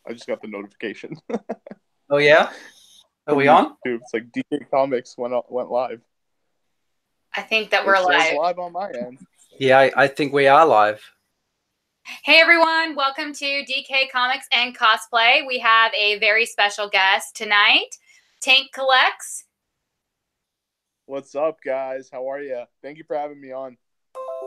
I just got the notification Oh yeah, are from we YouTube. on? It's like DK Comics went live. I think that It we're says live. live on my end. Yeah, I think we are live. Hey everyone, welcome to DK Comics and Cosplay. We have a very special guest tonight, TankCollects. What's up, guys? How are you? Thank you for having me on.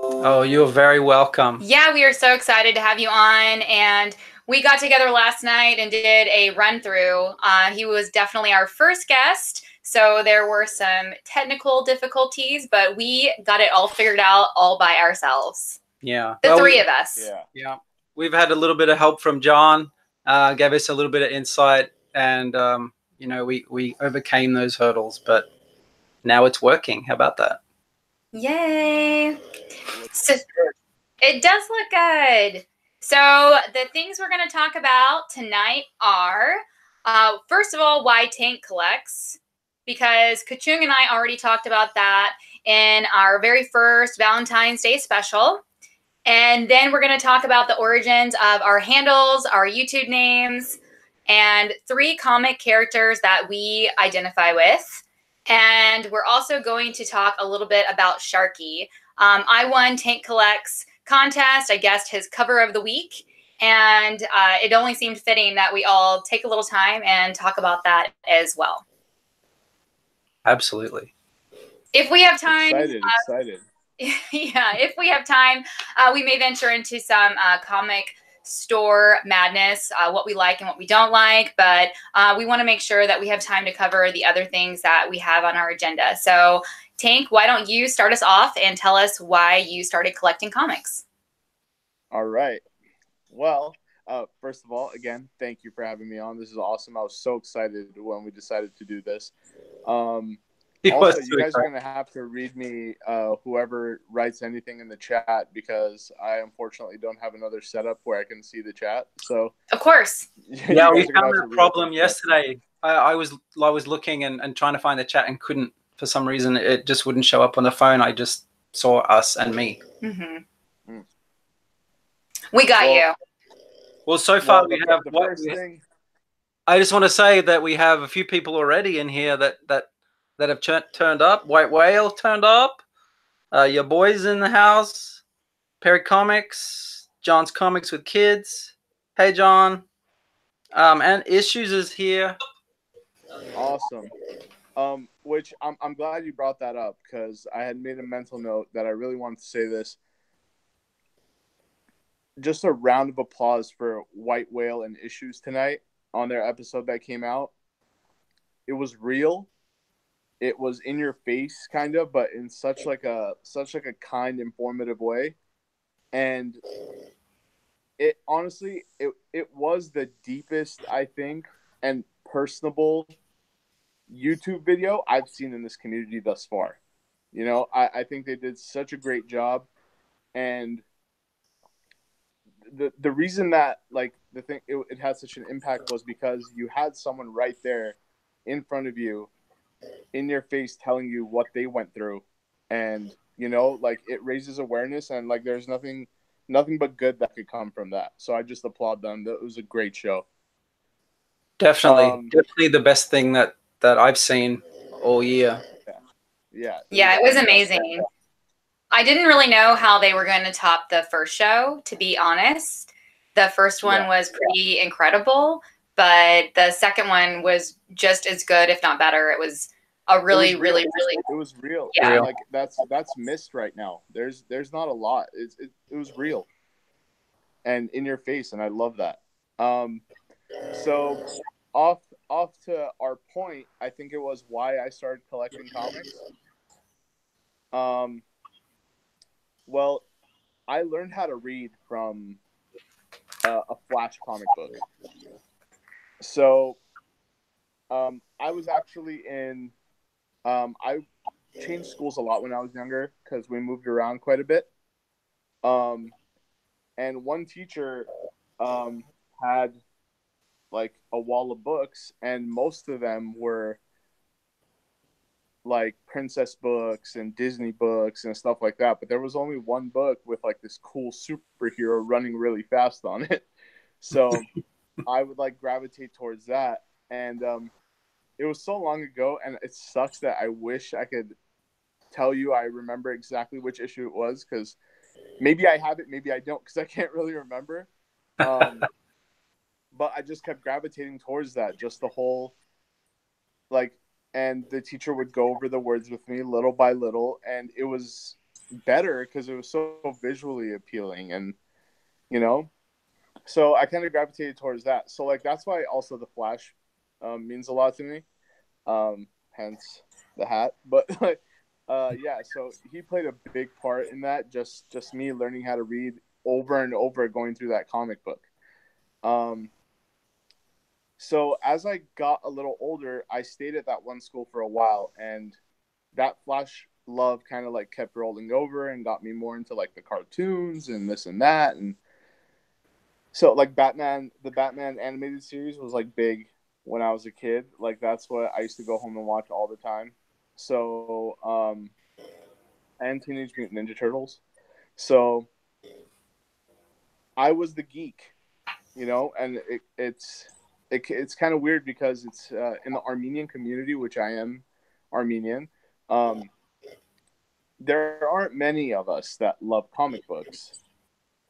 Oh, you're very welcome. Yeah, we are so excited to have you on, and we got together last night and did a run-through. He was definitely our first guest, so there were some technical difficulties, but we got it all figured out all by ourselves. Yeah. The three of us. Yeah. We've had a little bit of help from John, gave us a little bit of insight, and we overcame those hurdles, but now it's working. How about that? Yay! So, it does look good. So the things we're going to talk about tonight are, first of all, why Tank collects, because Kachung and I already talked about that in our very first Valentine's Day special. And then we're going to talk about the origins of our handles, our YouTube names, and 3 comic characters that we identify with. And we're also going to talk a little bit about Sharkey. I won Tank Collects contest. I guessed his cover of the week. And it only seemed fitting that we all take a little time and talk about that as well. Absolutely. If we have time. Excited. Yeah, if we have time, we may venture into some comic store madness, what we like and what we don't like, but we want to make sure that we have time to cover the other things that we have on our agenda. So, Tank, why don't you start us off and tell us why you started collecting comics? All right. Well, first of all, again, thank you for having me on. This is awesome. I was so excited when we decided to do this. Also, you guys are going to have to read me whoever writes anything in the chat, because I unfortunately don't have another setup where I can see the chat. So, of course. Yeah, we found a problem yesterday. I was looking and trying to find the chat and couldn't. For some reason, it just wouldn't show up on the phone. I just saw us and me. Mm-hmm. We got you. Well, so far we have the first thing. I just want to say that we have a few people already in here that have turned up. White Whale turned up. Your boys in the house. Perry Comics. John's Comics with Kids. Hey, John. And Issues is here. Awesome. Which I'm glad you brought that up, because I had made a mental note that I really wanted to say this. Just a round of applause for White Whale and Issues tonight on their episode that came out. It was real. It was in your face, kind of, but in such like a kind, informative way. And it honestly, it was the deepest, I think, and personable YouTube video I've seen in this community thus far. You know, I think they did such a great job. And the reason that, like, the thing it had such an impact was because you had someone right there in front of you, in your face, telling you what they went through. And, you know, like, it raises awareness, and like there's nothing but good that could come from that. So I just applaud them. It was a great show. Definitely the best thing that I've seen all year. Yeah, it was amazing. I didn't really know how they were going to top the first show, to be honest. The first one was pretty incredible, but the second one was just as good, if not better. It was a really. It was real. Yeah, like that's missed right now. There's not a lot. It was real and in your face, and I love that. So off to our point, I think it was why I started collecting comics. Well, I learned how to read from a Flash comic book. So, I was actually in. I changed schools a lot when I was younger because we moved around quite a bit. And one teacher had like a wall of books, and most of them were like princess books and Disney books and stuff like that. But there was only one book with like this cool superhero running really fast on it. So I would like gravitate towards that. And it was so long ago, and it sucks that I wish I could tell you I remember exactly which issue it was, because maybe I have it, maybe I don't, because I can't really remember. But I just kept gravitating towards that, just the whole, like, and the teacher would go over the words with me little by little, and it was better because it was so visually appealing, and you know, so I kind of gravitated towards that. So like that's why also the Flash means a lot to me, hence the hat. But yeah, so he played a big part in that. Just me learning how to read over and over, going through that comic book. So as I got a little older, I stayed at that one school for a while, and that Flash love kind of like kept rolling over and got me more into like the cartoons and this and that. And so like the Batman animated series was like big when I was a kid. Like that's what I used to go home and watch all the time. So and Teenage Mutant Ninja Turtles. So I was the geek, and it's kind of weird because it's in the Armenian community, which I am Armenian. There aren't many of us that love comic books,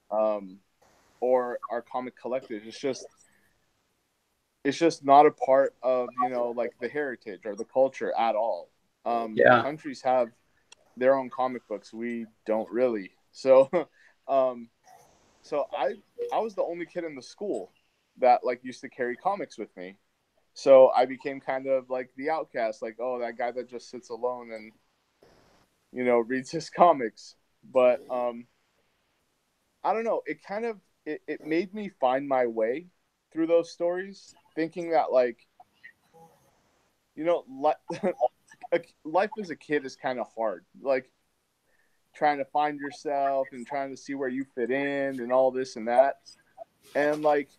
or are comic collectors. It's just not a part of like the heritage or the culture at all. Countries have their own comic books. We don't really. So, so I was the only kid in the school that like used to carry comics with me. So I became kind of like the outcast, like, oh, that guy that just sits alone and reads his comics. But I don't know. It kind of it made me find my way through those stories, thinking that like life as a kid is kind of hard. Like trying to find yourself and trying to see where you fit in and all this and that. And like,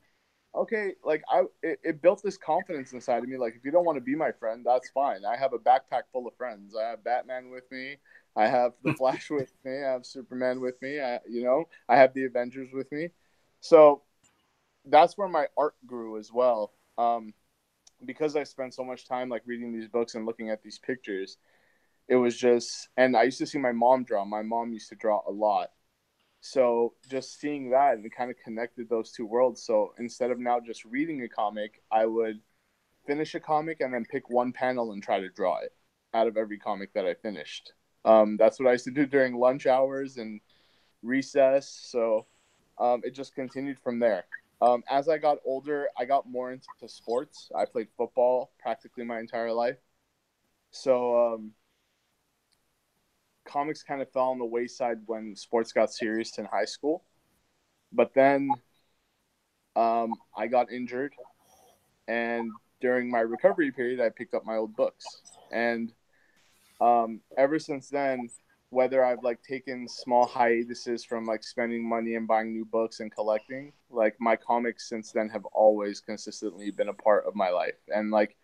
okay, like it built this confidence inside of me. Like, if you don't want to be my friend, that's fine. I have a backpack full of friends. I have Batman with me. I have the Flash with me. I have Superman with me. I have the Avengers with me. So that's where my art grew as well. Because I spent so much time like reading these books and looking at these pictures, it was just, and I used to see my mom draw. My mom used to draw a lot. So just seeing that, and it kind of connected those two worlds. So instead of now just reading a comic, I would finish a comic and then pick one panel and try to draw it out of every comic that I finished. That's what I used to do during lunch hours and recess. So it just continued from there. As I got older, I got more into sports. I played football practically my entire life. So comics kind of fell on the wayside when sports got serious in high school. But then I got injured, and during my recovery period, I picked up my old books. And ever since then, whether I've like taken small hiatuses from like spending money and buying new books and collecting, like my comics since then have always consistently been a part of my life. And like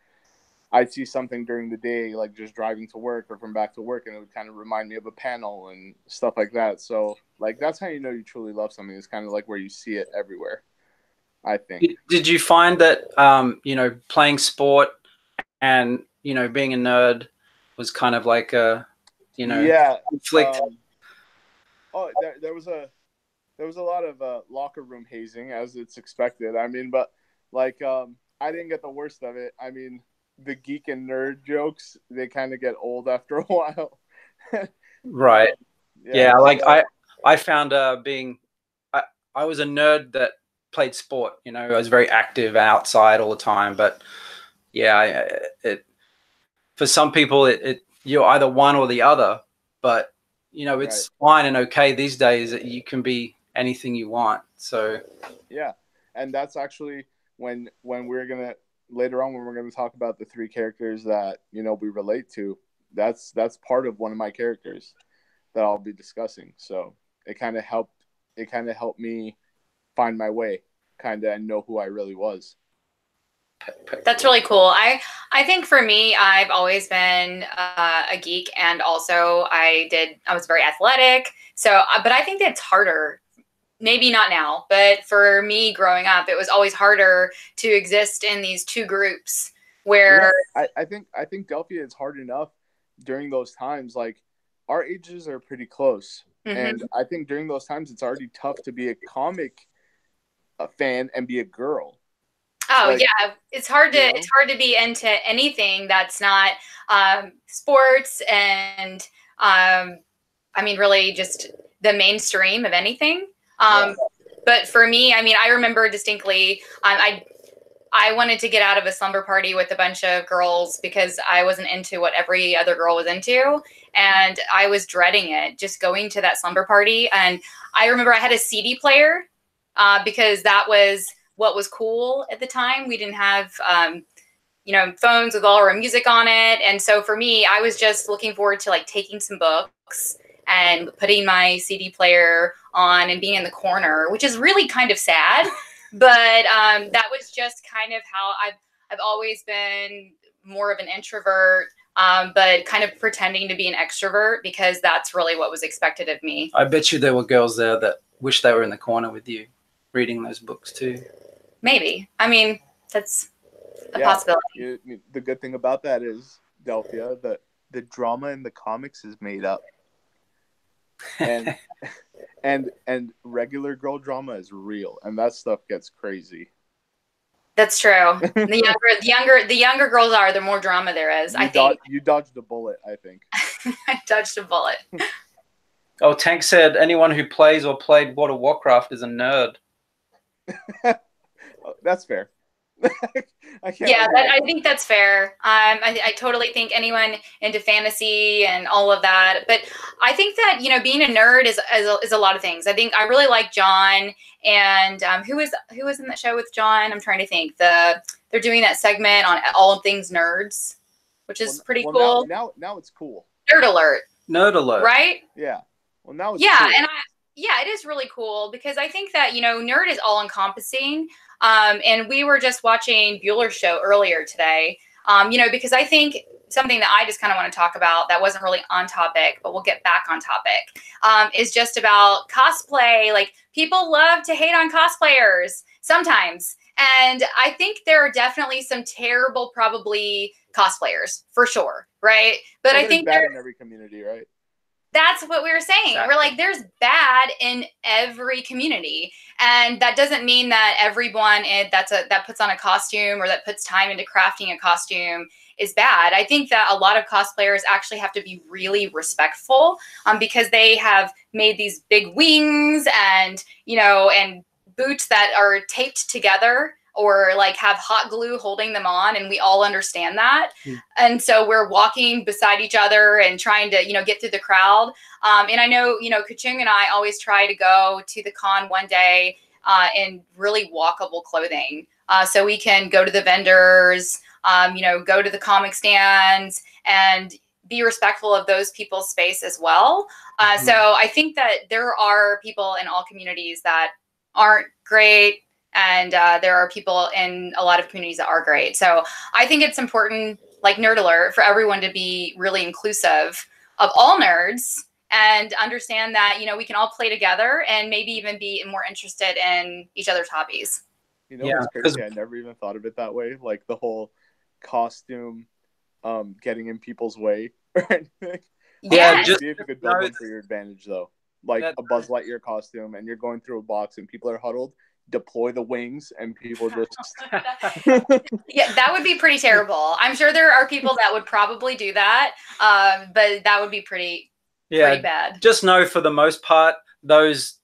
I'd see something during the day, like just driving to work or from back to work, and it would kind of remind me of a panel and stuff like that. So like that's how you know you truly love something. It's kind of like where you see it everywhere, I think. Did you find that playing sport and being a nerd was kind of like a conflict? There was a lot of locker room hazing, as it's expected. I mean, but like I didn't get the worst of it. I mean, the geek and nerd jokes, they kind of get old after a while. Right. Like I found I was a nerd that played sport. I was very active outside all the time. But yeah, for some people, you're either one or the other. But it's fine and okay these days that you can be anything you want. So yeah, and that's actually when we're gonna later on when we're gonna talk about the three characters that we relate to. That's part of one of my characters that I'll be discussing. So it kind of helped me find my way, and know who I really was. That's really cool. I think for me, I've always been a geek, and also I was very athletic. So, but I think it's harder maybe not now, but for me growing up, it was always harder to exist in these two groups where I think Delphia, it's hard enough during those times. Like, our ages are pretty close. And I think during those times, it's already tough to be a comic fan and be a girl. Oh, like, yeah, it's hard to be into anything that's not sports and I mean, really just the mainstream of anything. But for me, I mean, I remember distinctly, I wanted to get out of a slumber party with a bunch of girls because I wasn't into what every other girl was into. And I was dreading it, just going to that slumber party. And I remember I had a CD player because that was what was cool at the time. We didn't have, phones with all our music on it. And so for me, I was just looking forward to like taking some books and putting my CD player on and being in the corner, which is really kind of sad. But that was just kind of how I've always been more of an introvert, but kind of pretending to be an extrovert because that's really what was expected of me. I bet you there were girls there that wish they were in the corner with you reading those books too. Maybe. I mean, that's a possibility. The good thing about that is, Delphia, that the drama in the comics is made up. And and regular girl drama is real, and that stuff gets crazy. That's true. The younger girls are, the more drama there is. I think you dodged a bullet. I think I dodged a bullet. Oh, Tank said anyone who plays or played World of Warcraft is a nerd. That's fair. I think that's fair. I totally think anyone into fantasy and all of that. But I think that, being a nerd is a lot of things. I think I really like John and who was in that show with John? I'm trying to think. They're doing that segment on all things nerds, which is pretty cool. Now it's cool. Nerd alert. Right? Yeah. Well, now it's cool. And it is really cool because I think that, nerd is all encompassing. And we were just watching Bueller's Show earlier today, because I think something that I just kind of want to talk about that wasn't really on topic, but we'll get back on topic, is just about cosplay. Like, people love to hate on cosplayers sometimes. And I think there are definitely some terrible, probably cosplayers for sure. Right. But I think bad in every community, right? That's what we were saying. Exactly. We're like, there's bad in every community. And that doesn't mean that everyone that puts on a costume or that puts time into crafting a costume is bad. I think that a lot of cosplayers actually have to be really respectful because they have made these big wings and boots that are taped together or like have hot glue holding them on. And we all understand that. And so we're walking beside each other and trying to, get through the crowd. And I know, Kachung and I always try to go to the con one day in really walkable clothing. So we can go to the vendors, go to the comic stands and be respectful of those people's space as well. So I think that there are people in all communities that aren't great. And there are people in a lot of communities that are great. So I think it's important, like Nerd Alert, for everyone to be really inclusive of all nerds and understand that, we can all play together and maybe even be more interested in each other's hobbies. What's crazy? I never even thought of it that way. Like the whole costume getting in people's way or anything. Yeah. Just see if you could build one for your advantage, though. Like a Buzz Lightyear costume, and you're going through a box and people are huddled. Deploy the wings and people just yeah, that would be pretty terrible. I'm sure there are people that would probably do that, but that would be pretty bad. Just know, for the most part, those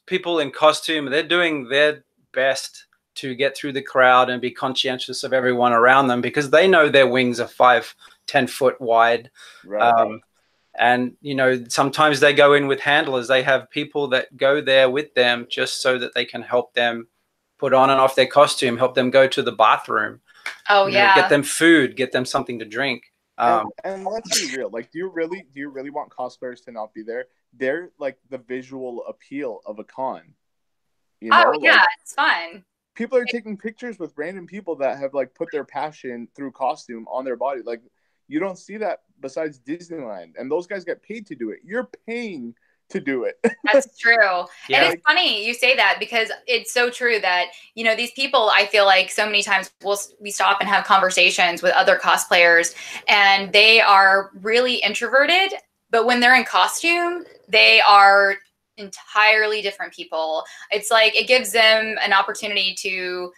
people in costume, they're doing their best to get through the crowd and be conscientious of everyone around them because they know their wings are 5-10 foot wide. Right. And, sometimes they go in with handlers. They have people that go there with them just so that they can help them put on and off their costume, help them go to the bathroom. Oh, yeah. Get them food, get them something to drink. And let's be real. Like, do you really want cosplayers to not be there? They're like the visual appeal of a con. It's fun. People are taking pictures with random people that have like put their passion through costume on their body. Like, you don't see that besides Disneyland, and those guys get paid to do it. You're paying to do it. That's true. Yeah. And it's funny you say that because it's so true that, you know, these people, I feel like so many times we stop and have conversations with other cosplayers and they are really introverted, but when they're in costume, they are entirely different people. It's like it gives them an opportunity to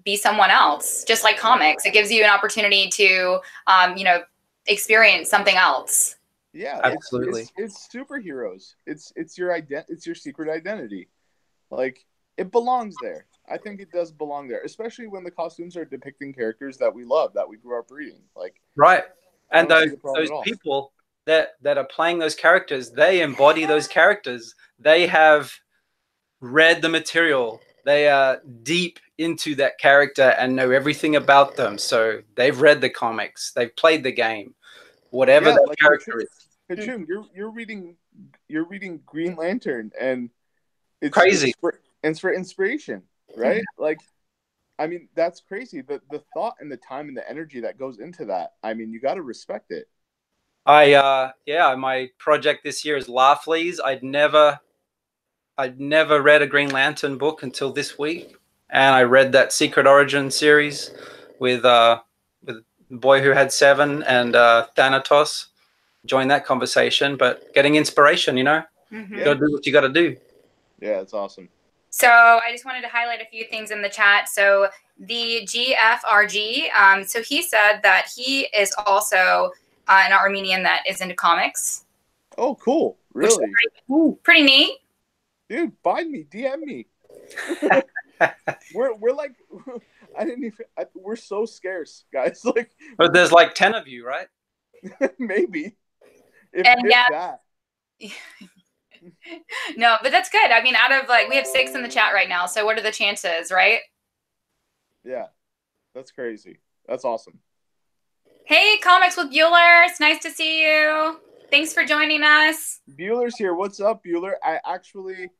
be someone else, just like comics. It gives you an opportunity to, you know, experience something else. Yeah, absolutely. It's superheroes. It's your it's your secret identity. Like, it belongs there. I think it does belong there, especially when the costumes are depicting characters that we love, that we grew up reading. Like, right. And those at people that are playing those characters, they embody those characters. They have read the material. They are deep into that character and know everything about them. So they've read the comics, they've played the game, whatever the character is. Kachung, you're reading Green Lantern, and it's crazy. It's for inspiration, right? Like, I mean, that's crazy. The thought and the time and the energy that goes into that. I mean, you got to respect it. My project this year is Laughley's. I'd never read a Green Lantern book until this week, and I read that Secret Origin series with the boy who had 7 and Thanatos. Join that conversation, but getting inspiration, you know, you gotta do what you gotta do. Yeah, it's awesome. So I just wanted to highlight a few things in the chat. So the GFRG, so he said that he is also an Armenian that is into comics. Oh, cool! Really? Pretty neat. Dude, find me, DM me. we're like, we're so scarce, guys. Like, but there's like 10 of you, right? Maybe. If that. No, but that's good. I mean, out of we have 6 in the chat right now. So what are the chances, right? Yeah, that's crazy. That's awesome. Hey, Comics with Bueller. It's nice to see you. Thanks for joining us. Bueller's here. What's up, Bueller? I actually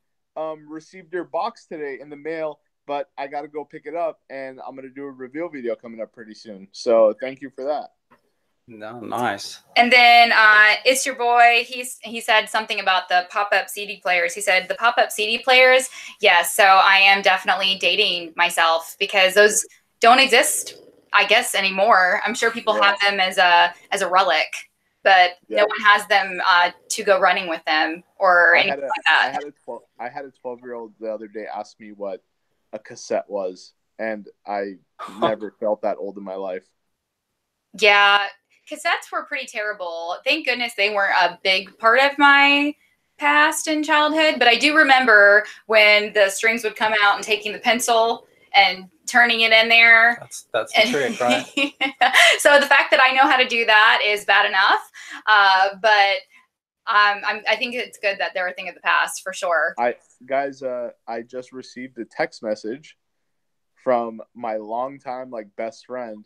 received your box today in the mail, but I got to go pick it up, and I'm going to do a reveal video coming up pretty soon. So thank you for that. No, nice. And then it's your boy. He said something about the pop-up CD players. He said the pop-up CD players. Yes, so I am definitely dating myself because those don't exist, I guess, anymore. I'm sure people have them as a relic, but no one has them to go running with them or anything like that. I had a 12-year-old the other day ask me what a cassette was, and I never felt that old in my life. Yeah. Cassettes were pretty terrible. Thank goodness they weren't a big part of my past and childhood. But I do remember when the strings would come out and taking the pencil and turning it in there. That's the trick, right? So the fact that I know how to do that is bad enough. But I think it's good that they're a thing of the past for sure. I just received a text message from my longtime best friend,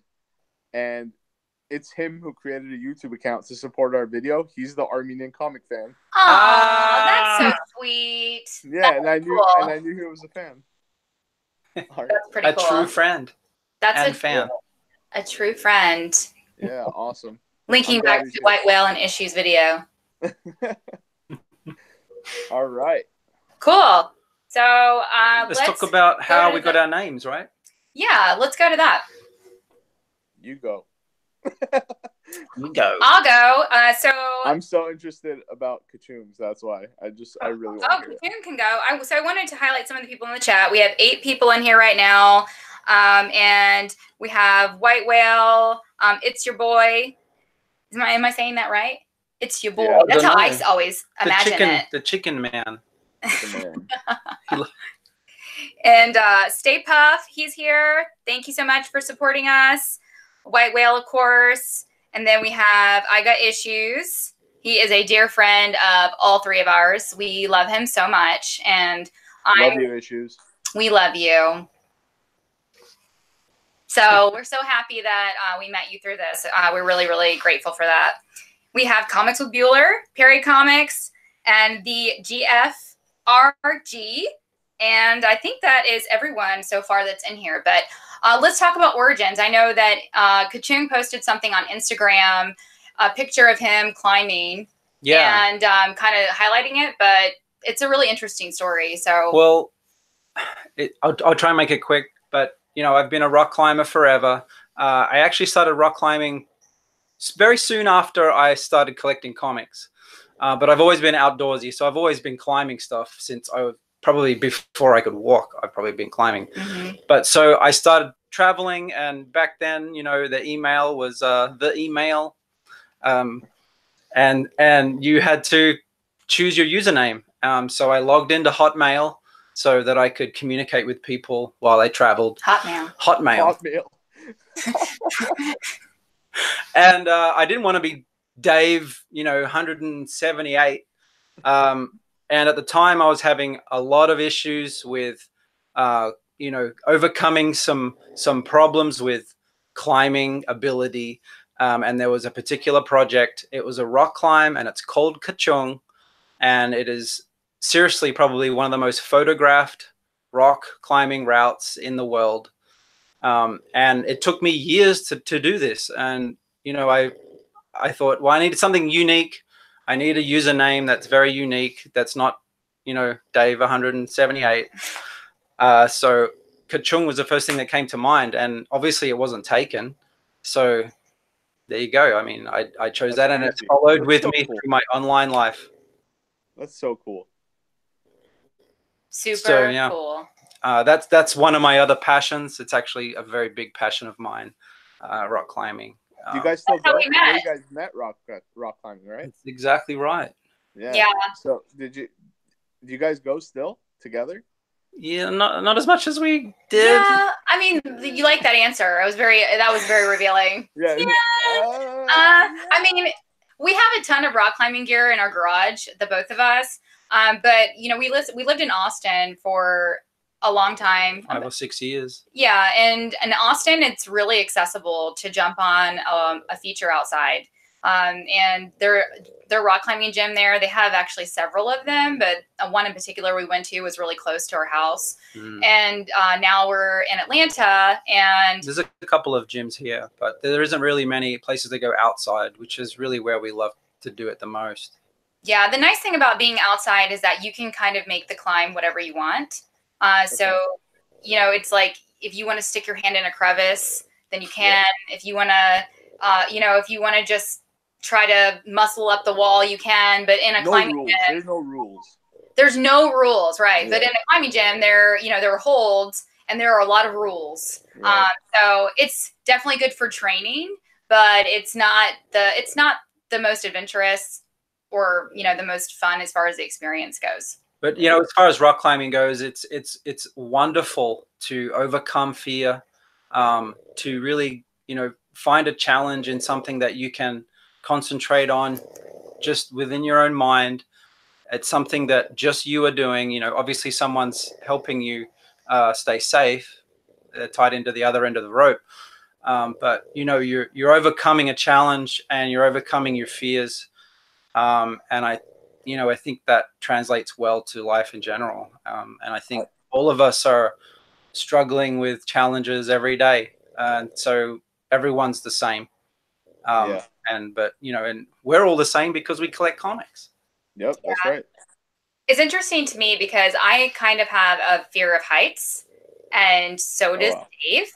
and it's him who created a YouTube account to support our video. He's the Armenian comic fan. Oh, that's so sweet. Yeah, that's and I knew he was a fan. That's pretty cool. A true friend. That's a fan. A true friend. Yeah, awesome. Linking back to White Whale and Issues video. All right. Cool. So let's talk about how we got our names, right? Yeah, let's go to that. You go. You go. I'll go. So I'm so interested about Kachung's. That's why I really want to hear it. Kachung can go. So I wanted to highlight some of the people in the chat. We have 8 people in here right now, and we have White Whale. It's your boy. Am I saying that right? It's your boy. Yeah, that's how I always imagine it. The chicken man. And Stay Puff, he's here. Thank you so much for supporting us. White Whale, of course. And then we have I Got Issues. He is a dear friend of all 3 of ours. We love him so much. And love you, Issues. We love you. So we're so happy that we met you through this. We're really, really grateful for that. We have Comics with Bueller, Perry Comics, and the GFRG. And I think that is everyone so far that's in here. But let's talk about origins. I know that Kachung posted something on Instagram, a picture of him climbing. Yeah. And kind of highlighting it, but it's a really interesting story. So, well, I'll try and make it quick, but you know, I've been a rock climber forever. I actually started rock climbing very soon after I started collecting comics, but I've always been outdoorsy, so I've always been climbing stuff since I was probably before I could walk. I've probably been climbing, but so I started traveling, and back then, you know, the email was the email, and you had to choose your username. So I logged into Hotmail so that I could communicate with people while I traveled. Hotmail. And I didn't want to be Dave, you know, 178. And at the time, I was having a lot of issues with, you know, overcoming some problems with climbing ability. And there was a particular project. It was a rock climb, and it's called Kachung. And it is seriously probably one of the most photographed rock climbing routes in the world. And it took me years to do this. And, you know, I thought, well, I needed something unique. I need a username that's very unique. That's not, you know, Dave 178. So Kachung was the first thing that came to mind. And obviously it wasn't taken. So there you go. I mean, I chose that, and it's followed with me through my online life. That's so cool. Super cool. That's one of my other passions. It's actually a very big passion of mine, rock climbing. Do you guys still go? You guys met rock climbing, right? That's exactly right. Yeah. So do you guys go still together? Yeah, not as much as we did. Yeah, I mean, you like that answer. That was very revealing. Yeah. I mean, we have a ton of rock climbing gear in our garage, the both of us. But you know, we lived in Austin for a long time, 5 or 6 years. Yeah, and in Austin, it's really accessible to jump on a feature outside. And their rock climbing gym there, they have actually several of them, but one in particular we went to was really close to our house. And now we're in Atlanta, and there's a couple of gyms here, but there isn't really many places that go outside, which is really where we love to do it the most. Yeah, the nice thing about being outside is that you can kind of make the climb whatever you want. So, you know, it's like if you want to stick your hand in a crevice, then you can. If you want to, you know, if you want to just try to muscle up the wall, you can. But in a climbing gym, there's no rules. There's no rules, right? Yeah. But in a climbing gym, there are holds, and there are a lot of rules. Right. So it's definitely good for training, but it's not the most adventurous or, you know, the most fun as far as the experience goes. But, you know, as far as rock climbing goes, it's wonderful to overcome fear, to really, you know, find a challenge in something that you can concentrate on just within your own mind. It's something that just you are doing. You know, obviously someone's helping you stay safe, tied into the other end of the rope. But, you know, you're overcoming a challenge, and you're overcoming your fears. And I think that translates well to life in general. And I think all of us are struggling with challenges every day. And so everyone's the same. But, you know, and we're all the same because we collect comics. Yep, that's right. It's interesting to me because I kind of have a fear of heights, and so does Dave.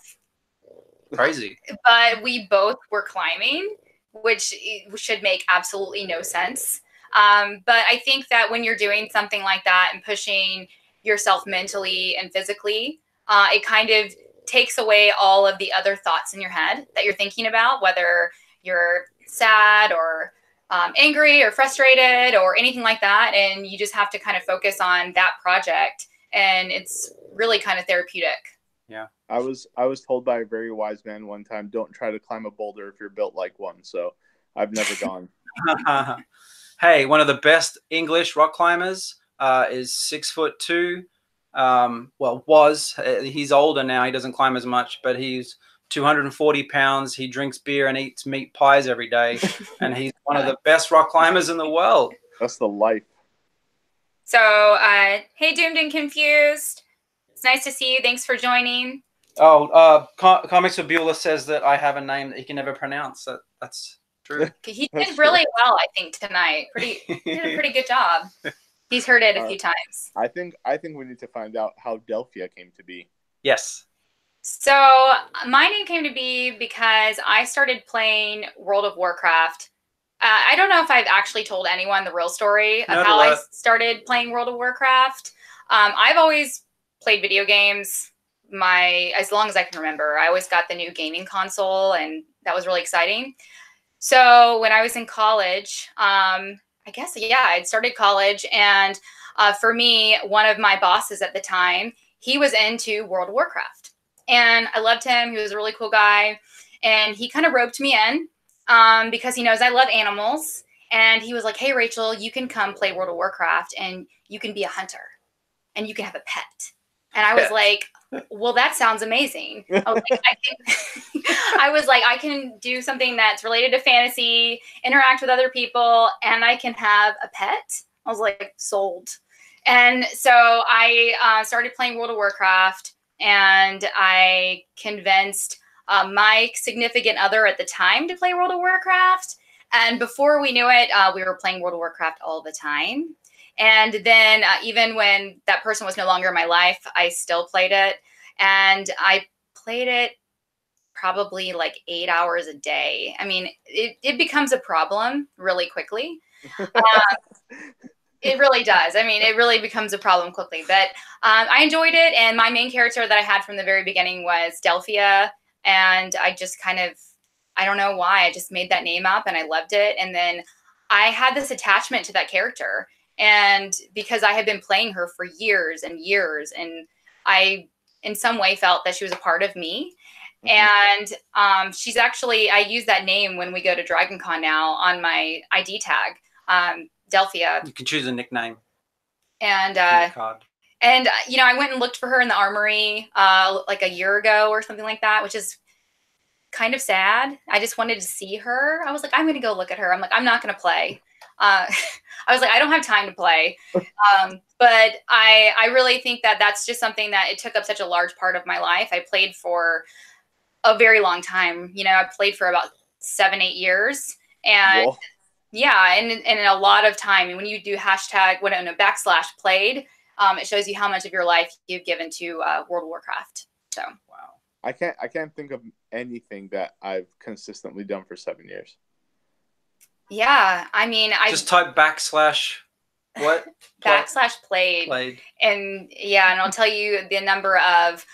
Crazy. But we both were climbing, which should make absolutely no sense. But I think that when you're doing something like that and pushing yourself mentally and physically, it kind of takes away all of the other thoughts in your head that you're thinking about, whether you're sad or angry or frustrated or anything like that. And you just have to kind of focus on that project. And it's really kind of therapeutic. Yeah. I was told by a very wise man one time, don't try to climb a boulder if you're built like one. So I've never gone. Hey, one of the best English rock climbers is 6'2". Well, was. He's older now. He doesn't climb as much, but he's 240 pounds. He drinks beer and eats meat pies every day. And he's one of the best rock climbers in the world. That's the life. So, hey, Doomed and Confused. It's nice to see you. Thanks for joining. Oh, Comics of Beulah says that I have a name that he can never pronounce. That's true. He did really well, I think, tonight. He did a pretty good job. He's heard it a few times. I think we need to find out how Delphia came to be. Yes. So my name came to be because I started playing World of Warcraft. I don't know if I've actually told anyone the real story of how I started playing World of Warcraft. I've always played video games as long as I can remember. I always got the new gaming console, and that was really exciting. So when I was in college, I guess, I'd started college, and for me, one of my bosses at the time, he was into World of Warcraft, and I loved him. He was a really cool guy, and he kind of roped me in because he knows I love animals, and he was like, "Hey, Rachel, you can come play World of Warcraft, and you can be a hunter, and you can have a pet." And I was like, well, that sounds amazing. I was like, I can do something that's related to fantasy, interact with other people, and I can have a pet. I was like, sold. And so I started playing World of Warcraft, and I convinced my significant other at the time to play World of Warcraft. And before we knew it, we were playing World of Warcraft all the time. And then even when that person was no longer in my life, I still played it. And I played it probably like 8 hours a day. I mean, it becomes a problem really quickly. It really does. I mean, it really becomes a problem quickly. But I enjoyed it. And my main character that I had from the very beginning was Delphia. And I just I don't know why, I just made that name up and I loved it. And then I had this attachment to that character. And because I had been playing her for years and years, and I, in some way, felt that she was a part of me. Mm-hmm. And she's actually, I use that name when we go to Dragon Con now on my ID tag, Delphia. You can choose a nickname. And, you know, I went and looked for her in the armory like a year ago or something like that, which is kind of sad. I just wanted to see her. I was like, I'm going to go look at her. I'm like, I'm not going to play. I was like, I don't have time to play. But I really think that that's just something that it took up such a large part of my life. I played for a very long time. You know, I played for about 7-8 years. And whoa. Yeah, and a lot of time. And when you do #played, it shows you how much of your life you've given to World of Warcraft. So wow. I can't think of anything that I've consistently done for 7 years. Yeah, I mean, I just type what? /played. And yeah, and I'll tell you the number of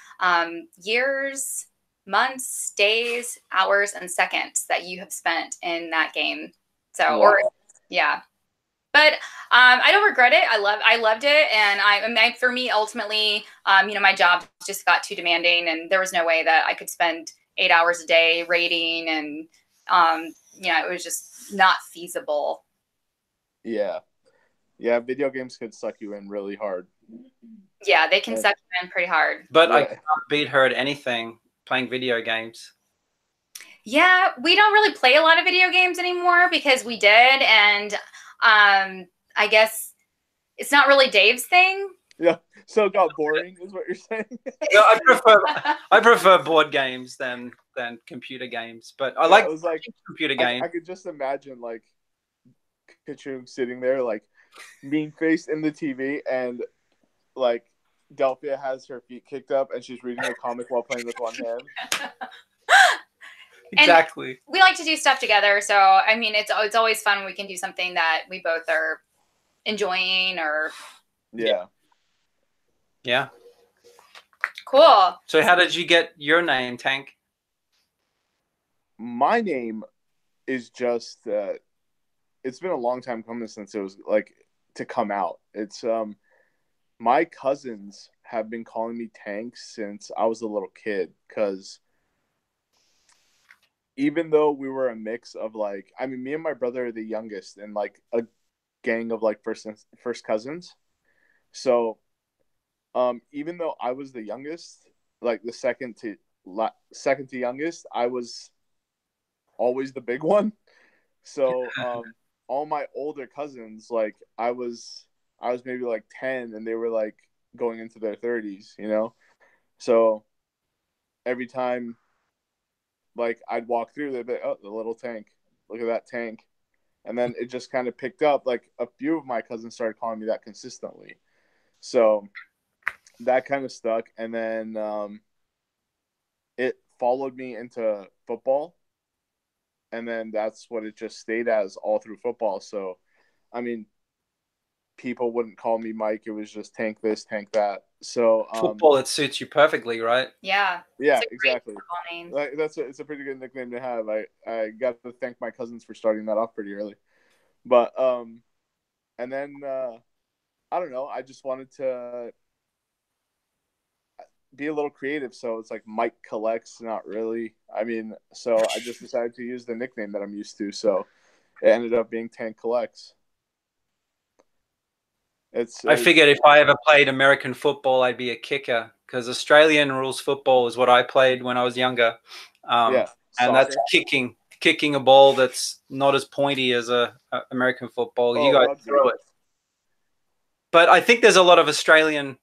years, months, days, hours, and seconds that you have spent in that game. So, wow. Yeah. But I don't regret it. I loved it, and for me, ultimately, you know, my job just got too demanding, and there was no way that I could spend 8 hours a day raiding, and you know, it was just not feasible. Yeah, video games could suck you in really hard. Yeah, they can suck you in pretty hard. But yeah. I can't beat her at anything playing video games. Yeah, we don't really play a lot of video games anymore because we did, and I guess it's not really Dave's thing. Yeah, so it got boring, is what you're saying. No, I prefer board games than computer games, but I like computer games. I could just imagine like Kachung sitting there, like mean faced in the TV, and like Delphia has her feet kicked up, and she's reading a comic while playing with one hand. Exactly. And we like to do stuff together, so I mean, it's always fun when we can do something that we both are enjoying. Or yeah. Cool. So how did you get your name, Tank? My name is just it's been a long time coming since it was like to come out. It's my cousins have been calling me Tank since I was a little kid, because even though we were a mix of like, I mean, me and my brother are the youngest in like a gang of like first cousins. So even though I was the youngest, like the second to youngest, I was always the big one. So all my older cousins, like I was maybe like 10, and they were like going into their 30s, you know? So every time like I'd walk through, they'd be like, oh, the little Tank. look at that Tank. And then it just kind of picked up. Like a few of my cousins started calling me that consistently. So that kind of stuck. And then it followed me into football. And then that's what it just stayed as all through football. So, I mean, people wouldn't call me Mike. It was just Tank this, Tank that. So football, it suits you perfectly, right? Yeah. Yeah, exactly. Like, it's a pretty good nickname to have. I got to thank my cousins for starting that off pretty early. But and then I don't know. I just wanted to be a little creative, so it's like Mike Collects. Not really. I mean, so I just decided to use the nickname that I'm used to. So it ended up being TankCollects. I figured if I ever played American football, I'd be a kicker, because Australian rules football is what I played when I was younger. Yeah, and that's kicking a ball that's not as pointy as a American football. You guys throw it. But I think there's a lot of Australian,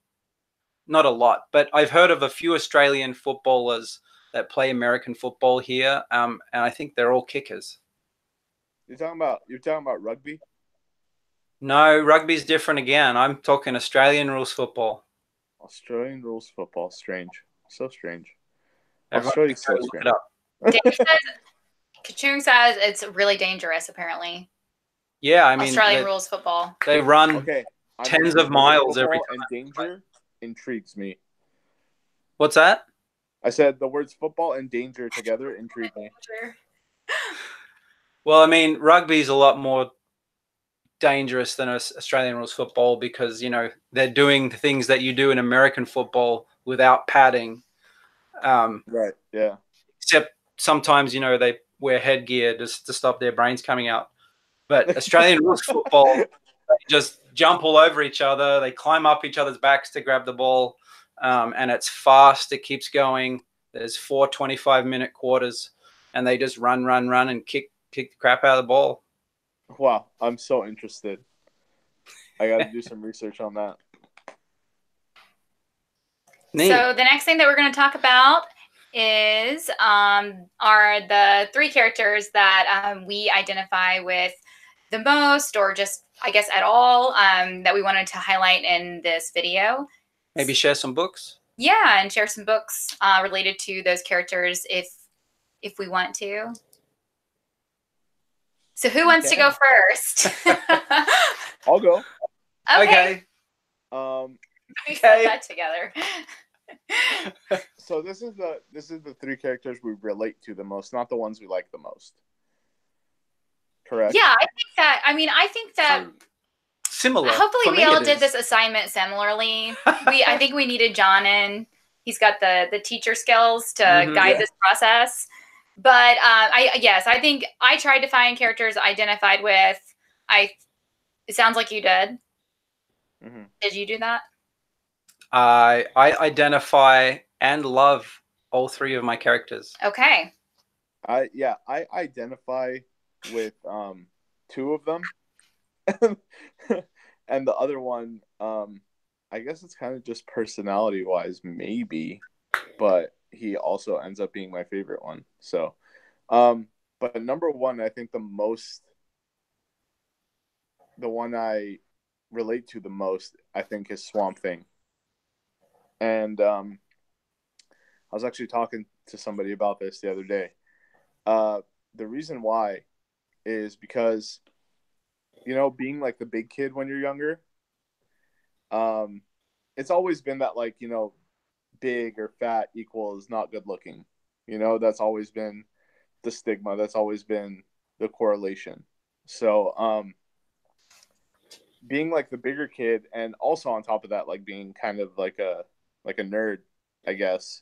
not a lot, but I've heard of a few Australian footballers that play American football here, and I think they're all kickers. You're talking about rugby? No, rugby's different again. I'm talking Australian rules football. Australian rules football. Strange. So strange. Australia's so strange. Kachung says it's really dangerous, apparently. Yeah, I mean, Australian rules football. They run tens of miles every time. And danger intrigues me. What's that? I said the words football and danger together intrigue me. Well, I mean, rugby's a lot more dangerous than Australian rules football, because, you know, they're doing the things that you do in American football without padding. Right, yeah. Except sometimes, you know, they wear headgear just to stop their brains coming out. But Australian rules football, they just jump all over each other. They climb up each other's backs to grab the ball. And it's fast. It keeps going. There's 4 25-minute quarters, and they just run and kick the crap out of the ball. Wow, I'm so interested. I got to do some research on that. Neat. So the next thing that we're going to talk about is are the 3 characters that we identify with the most, or just, I guess, at all, that we wanted to highlight in this video. Maybe share some books. Yeah, and share some books related to those characters if we want to. So who wants to go first? I'll go. Okay. We said that together. So this is the 3 characters we relate to the most, not the ones we like the most. Correct? Yeah, I think that similar. Hopefully we all did this assignment similarly. I think we needed John in. He's got the teacher skills to guide this process. But I think I tried to find characters I identified with. It sounds like you did. Mm-hmm. Did you do that? I identify and love all 3 of my characters. Okay. I identify with 2 of them. And the other one, I guess it's kind of just personality-wise, maybe, but he also ends up being my favorite one. So, but number 1, I think the one I relate to the most, I think, is Swamp Thing. And I was actually talking to somebody about this the other day. The reason why is because, you know, being like the big kid when you're younger, it's always been that, like, you know, big or fat equals not good looking. You know, that's always been the stigma. That's always been the correlation. So, being like the bigger kid, and also on top of that, like being kind of like a nerd, I guess,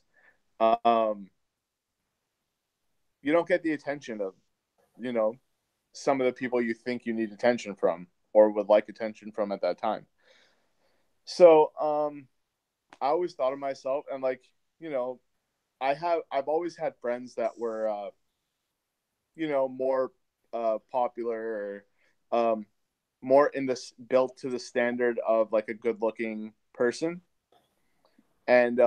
you don't get the attention of, you know, some of the people you think you need attention from or would like attention from at that time. So, I always thought of myself, and, like, you know, I've always had friends that were, you know, more popular, or more in this built to the standard of like a good looking person. And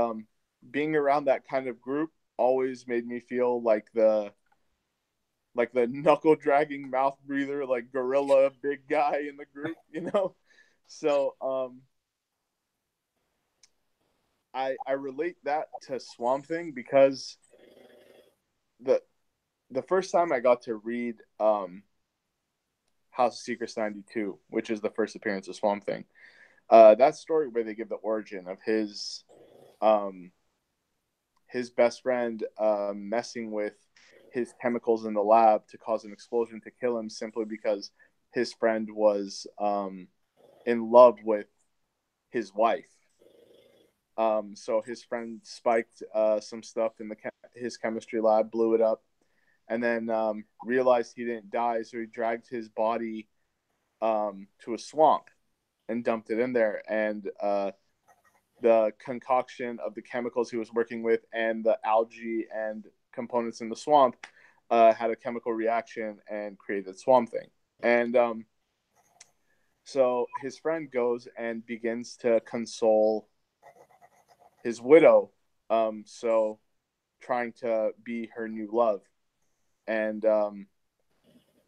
being around that kind of group always made me feel like the like the knuckle dragging mouth breather, like gorilla big guy in the group, you know? So I relate that to Swamp Thing because the first time I got to read House of Secrets 92, which is the first appearance of Swamp Thing, that story where they give the origin of his best friend messing with his chemicals in the lab to cause an explosion to kill him simply because his friend was in love with his wife. So his friend spiked some stuff in his chemistry lab, blew it up, and then realized he didn't die, so he dragged his body to a swamp and dumped it in there. And the concoction of the chemicals he was working with and the algae and components in the swamp had a chemical reaction and created Swamp Thing. And so his friend goes and begins to console his widow, so trying to be her new love. And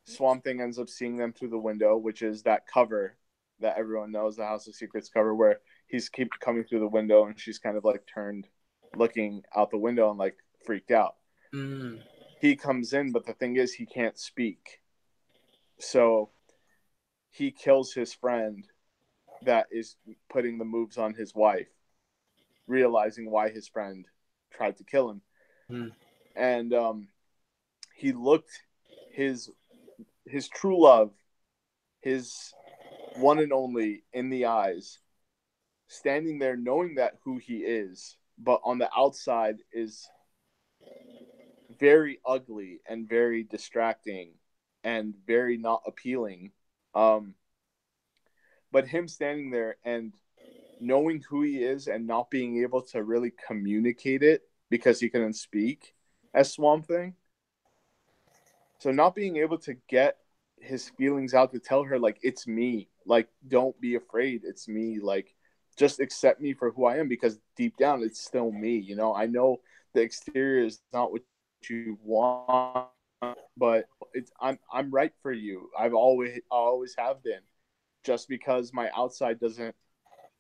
Swamp Thing ends up seeing them through the window, which is that cover that everyone knows, the House of Secrets cover, where he's keep coming through the window and she's kind of like turned looking out the window and like freaked out. He comes in, but the thing is he can't speak. So he kills his friend that is putting the moves on his wife, realizing why his friend tried to kill him. And he looked his true love, his one and only, in the eyes, standing there knowing that who he is, but on the outside is very ugly and very distracting and very not appealing. But him standing there and knowing who he is and not being able to really communicate it because he couldn't speak as Swamp Thing. So not being able to get his feelings out to tell her, like, it's me. Like, don't be afraid. It's me. Like, just accept me for who I am, because deep down it's still me. You know, I know the exterior is not what you want, but I'm right for you. I always have been. Just because my outside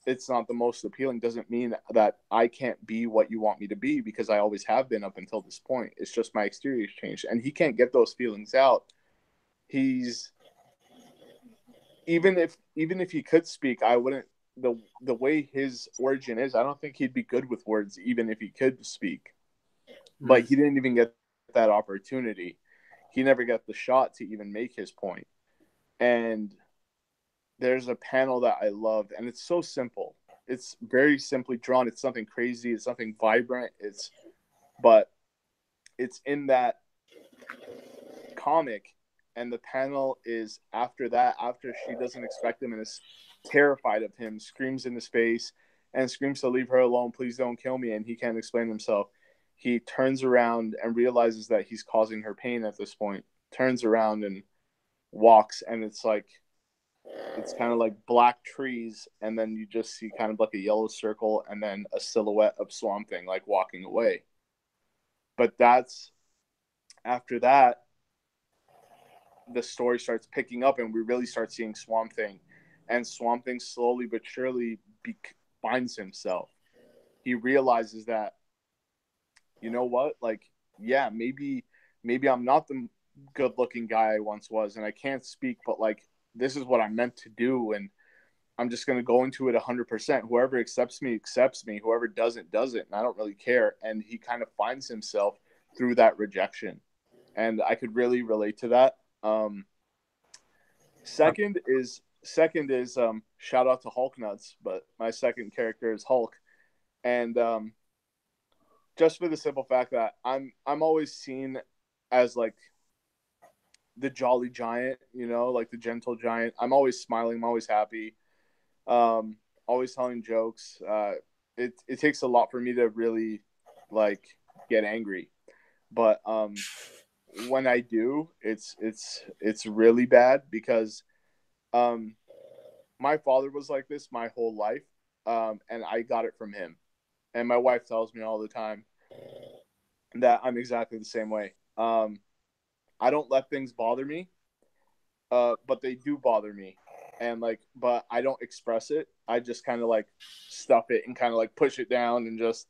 it's not the most appealing doesn't mean that I can't be what you want me to be, because I always have been up until this point. It's just my exterior has changed, and he can't get those feelings out. He's even if he could speak, I wouldn't, the way his origin is, I don't think he'd be good with words even if he could speak. But he didn't even get that opportunity. He never got the shot to even make his point. And there's a panel that I love, and it's so simple. It's very simply drawn. It's something crazy. It's something vibrant. But it's in that comic, and the panel is after she doesn't expect him and is terrified of him, screams in his face and screams to leave her alone, please don't kill me, and he can't explain himself. He turns around and realizes that he's causing her pain at this point, turns around and walks, and it's kind of like black trees, and then you just see kind of like a yellow circle and then a silhouette of Swamp Thing like walking away. But that's after that, the story starts picking up and we really start seeing Swamp Thing, and Swamp Thing slowly but surely finds himself. He realizes that, you know what, like, yeah, maybe I'm not the good looking guy I once was, and I can't speak, but like, this is what I'm meant to do, and I'm just going to go into it 100%. Whoever accepts me, accepts me. Whoever doesn't, doesn't. And I don't really care. And he kind of finds himself through that rejection. And I could really relate to that. Second is shout out to Hulk Nuts, but my second character is Hulk. And just for the simple fact that I'm always seen as like the jolly giant, you know, like the gentle giant. I'm always smiling. I'm always happy. Always telling jokes. It takes a lot for me to really like get angry, but when I do, it's really bad, because my father was like this my whole life, and I got it from him, and my wife tells me all the time that I'm exactly the same way. I don't let things bother me, but they do bother me, and like, but I don't express it. I just kind of like stuff it and kind of like push it down and just,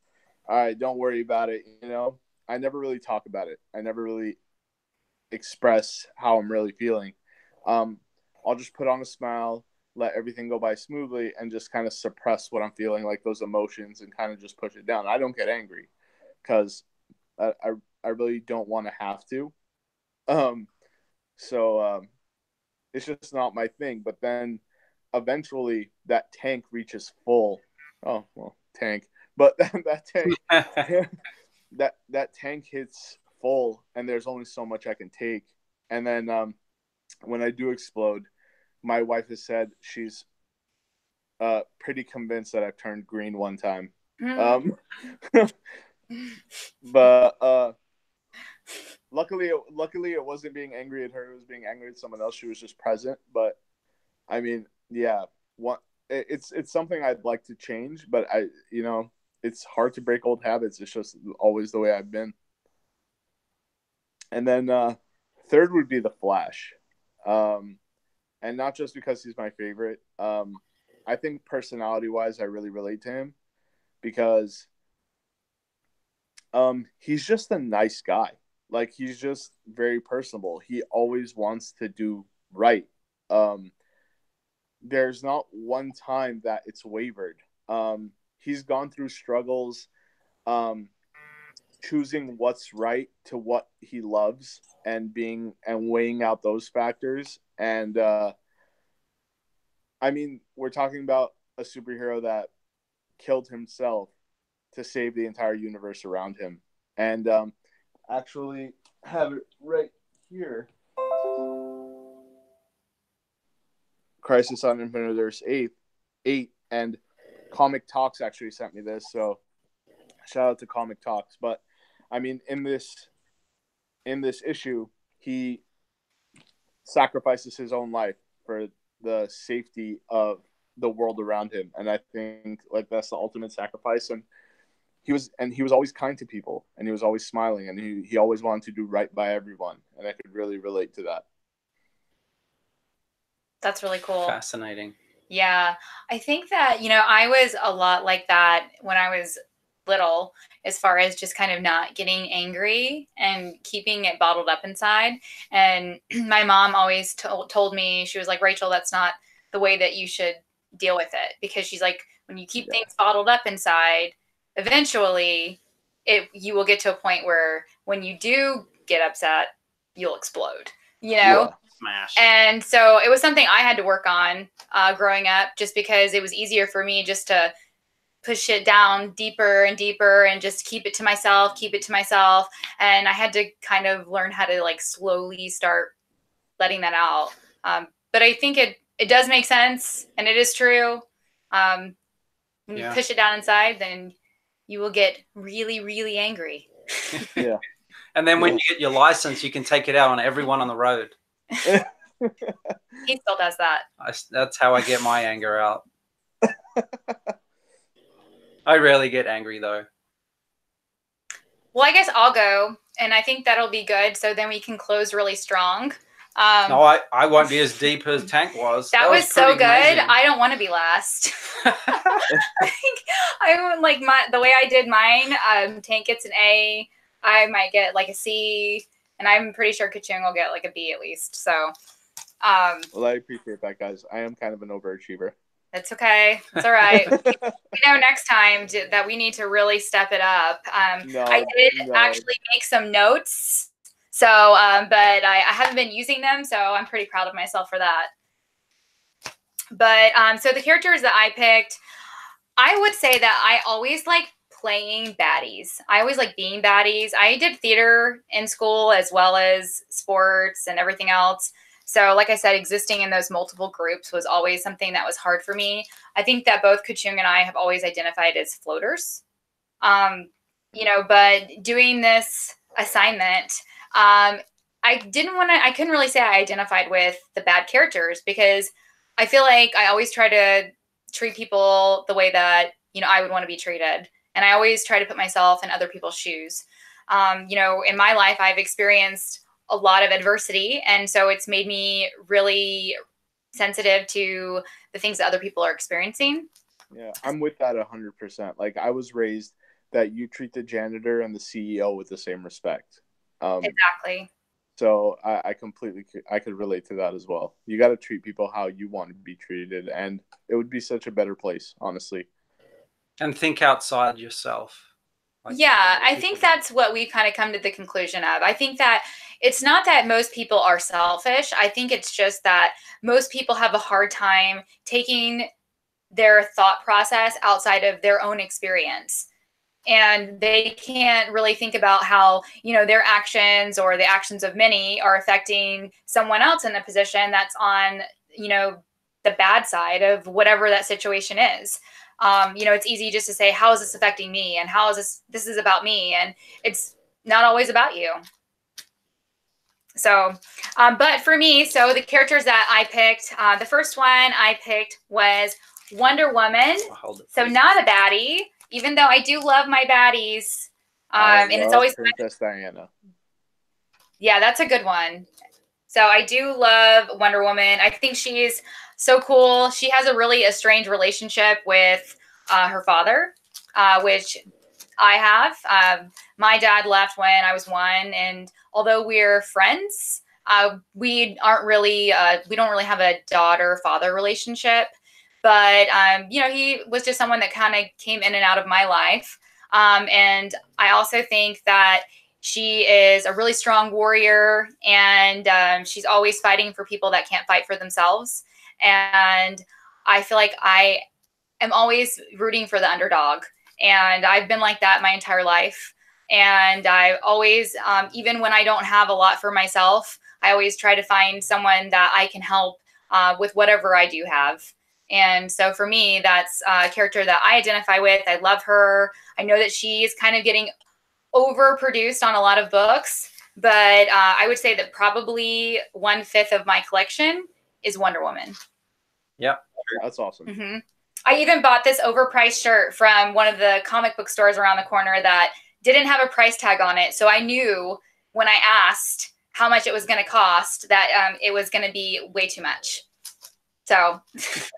all right, don't worry about it. You know, I never really talk about it. I never really express how I'm really feeling. I'll just put on a smile, let everything go by smoothly, and just kind of suppress what I'm feeling, like those emotions, and kind of just push it down. I don't get angry because I really don't want to have to. So it's just not my thing. But then eventually that tank reaches full. Oh, well, tank. But that tank that tank hits full, and there's only so much I can take. And then when I do explode, my wife has said she's pretty convinced that I've turned green one time. But luckily it wasn't being angry at her. It was being angry at someone else. She was just present. But I mean, yeah, it's something I'd like to change, but it's hard to break old habits. It's just always the way I've been. And then third would be the Flash. And not just because he's my favorite. I think personality-wise, I really relate to him because he's just a nice guy. Like, he's just very personable. He always wants to do right. There's not one time that it's wavered. He's gone through struggles, choosing what's right to what he loves and weighing out those factors. And I mean, we're talking about a superhero that killed himself to save the entire universe around him. And actually have it right here. Crisis on Infinite Earths 8, and Comic Talks actually sent me this, so shout out to Comic Talks. But I mean, in this issue, he sacrifices his own life for the safety of the world around him, and I think like that's the ultimate sacrifice. And he was always kind to people, and he was always smiling, and he always wanted to do right by everyone, and I could really relate to that. That's really cool. Fascinating. Yeah. I think that, I was a lot like that when I was little, as far as just kind of not getting angry and keeping it bottled up inside. And my mom always told me, she was like, Rachel, that's not the way that you should deal with it. Because she's like, when you keep things bottled up inside, eventually you will get to a point where when you do get upset, you'll explode, Yeah. Smash. And so it was something I had to work on growing up, just because it was easier for me just to push it down deeper and deeper and just keep it to myself. And I had to kind of learn how to like slowly start letting that out. But I think it does make sense, and it is true. When you push it down inside, then you will get really, really angry. Yeah. And then when you get your license, you can take it out on everyone on the road. He still does that. That's how I get my anger out. I rarely get angry, though. Well, I guess I'll go, and I think that'll be good. So then we can close really strong. No, I won't be as deep as Tank was. That was so good. Amazing. I don't want to be last. I think I like the way I did mine. Tank gets an A. I might get like a C, and I'm pretty sure Kachung will get like a B at least. So, well, I appreciate that, guys. I am kind of an overachiever. It's okay. It's all right. We know next time that we need to really step it up. I did actually make some notes. So, but I haven't been using them, so I'm pretty proud of myself for that. But so the characters that I picked, I would say that I always like playing baddies. I always like being baddies. I did theater in school as well as sports and everything else. So like I said, existing in those multiple groups was always something that was hard for me. I think that both Kachung and I have always identified as floaters. But doing this assignment, I couldn't really say I identified with the bad characters, because I feel like I always try to treat people the way that, I would want to be treated. And I always try to put myself in other people's shoes. In my life, I've experienced a lot of adversity. And so it's made me really sensitive to the things that other people are experiencing. Yeah, I'm with that 100%. Like, I was raised that you treat the janitor and the CEO with the same respect. Exactly. So I could relate to that as well. You got to treat people how you want to be treated, and it would be such a better place, honestly. And think outside yourself. Yeah, I think that's what we kind of come to the conclusion of. I think that it's not that most people are selfish. I think it's just that most people have a hard time taking their thought process outside of their own experience. And they can't really think about how, you know, their actions or the actions of many are affecting someone else in a position that's on, you know, the bad side of whatever that situation is. You know, it's easy just to say, how is this affecting me? And how is this is about me. And it's not always about you. So, but for me, so the characters that I picked, the first one I picked was Wonder Woman. So not a baddie, even though I do love my baddies. And it's always Princess Diana. Yeah, that's a good one. So I do love Wonder Woman. I think she's so cool. She has a strange relationship with her father, which I have. My dad left when I was 1, and although we're friends, we don't really have a daughter-father relationship. But you know, he was just someone that kind of came in and out of my life. And I also think that she is a really strong warrior, and she's always fighting for people that can't fight for themselves. And I feel like I am always rooting for the underdog. And I've been like that my entire life. And I always, even when I don't have a lot for myself, I always try to find someone that I can help with whatever I do have. And so for me, that's a character that I identify with. I love her. I know that she's kind of getting overproduced on a lot of books, but I would say that probably 1/5 of my collection is Wonder Woman. Yeah, that's awesome. Mm-hmm. I even bought this overpriced shirt from one of the comic book stores around the corner that didn't have a price tag on it. So I knew when I asked how much it was going to cost that it was going to be way too much. So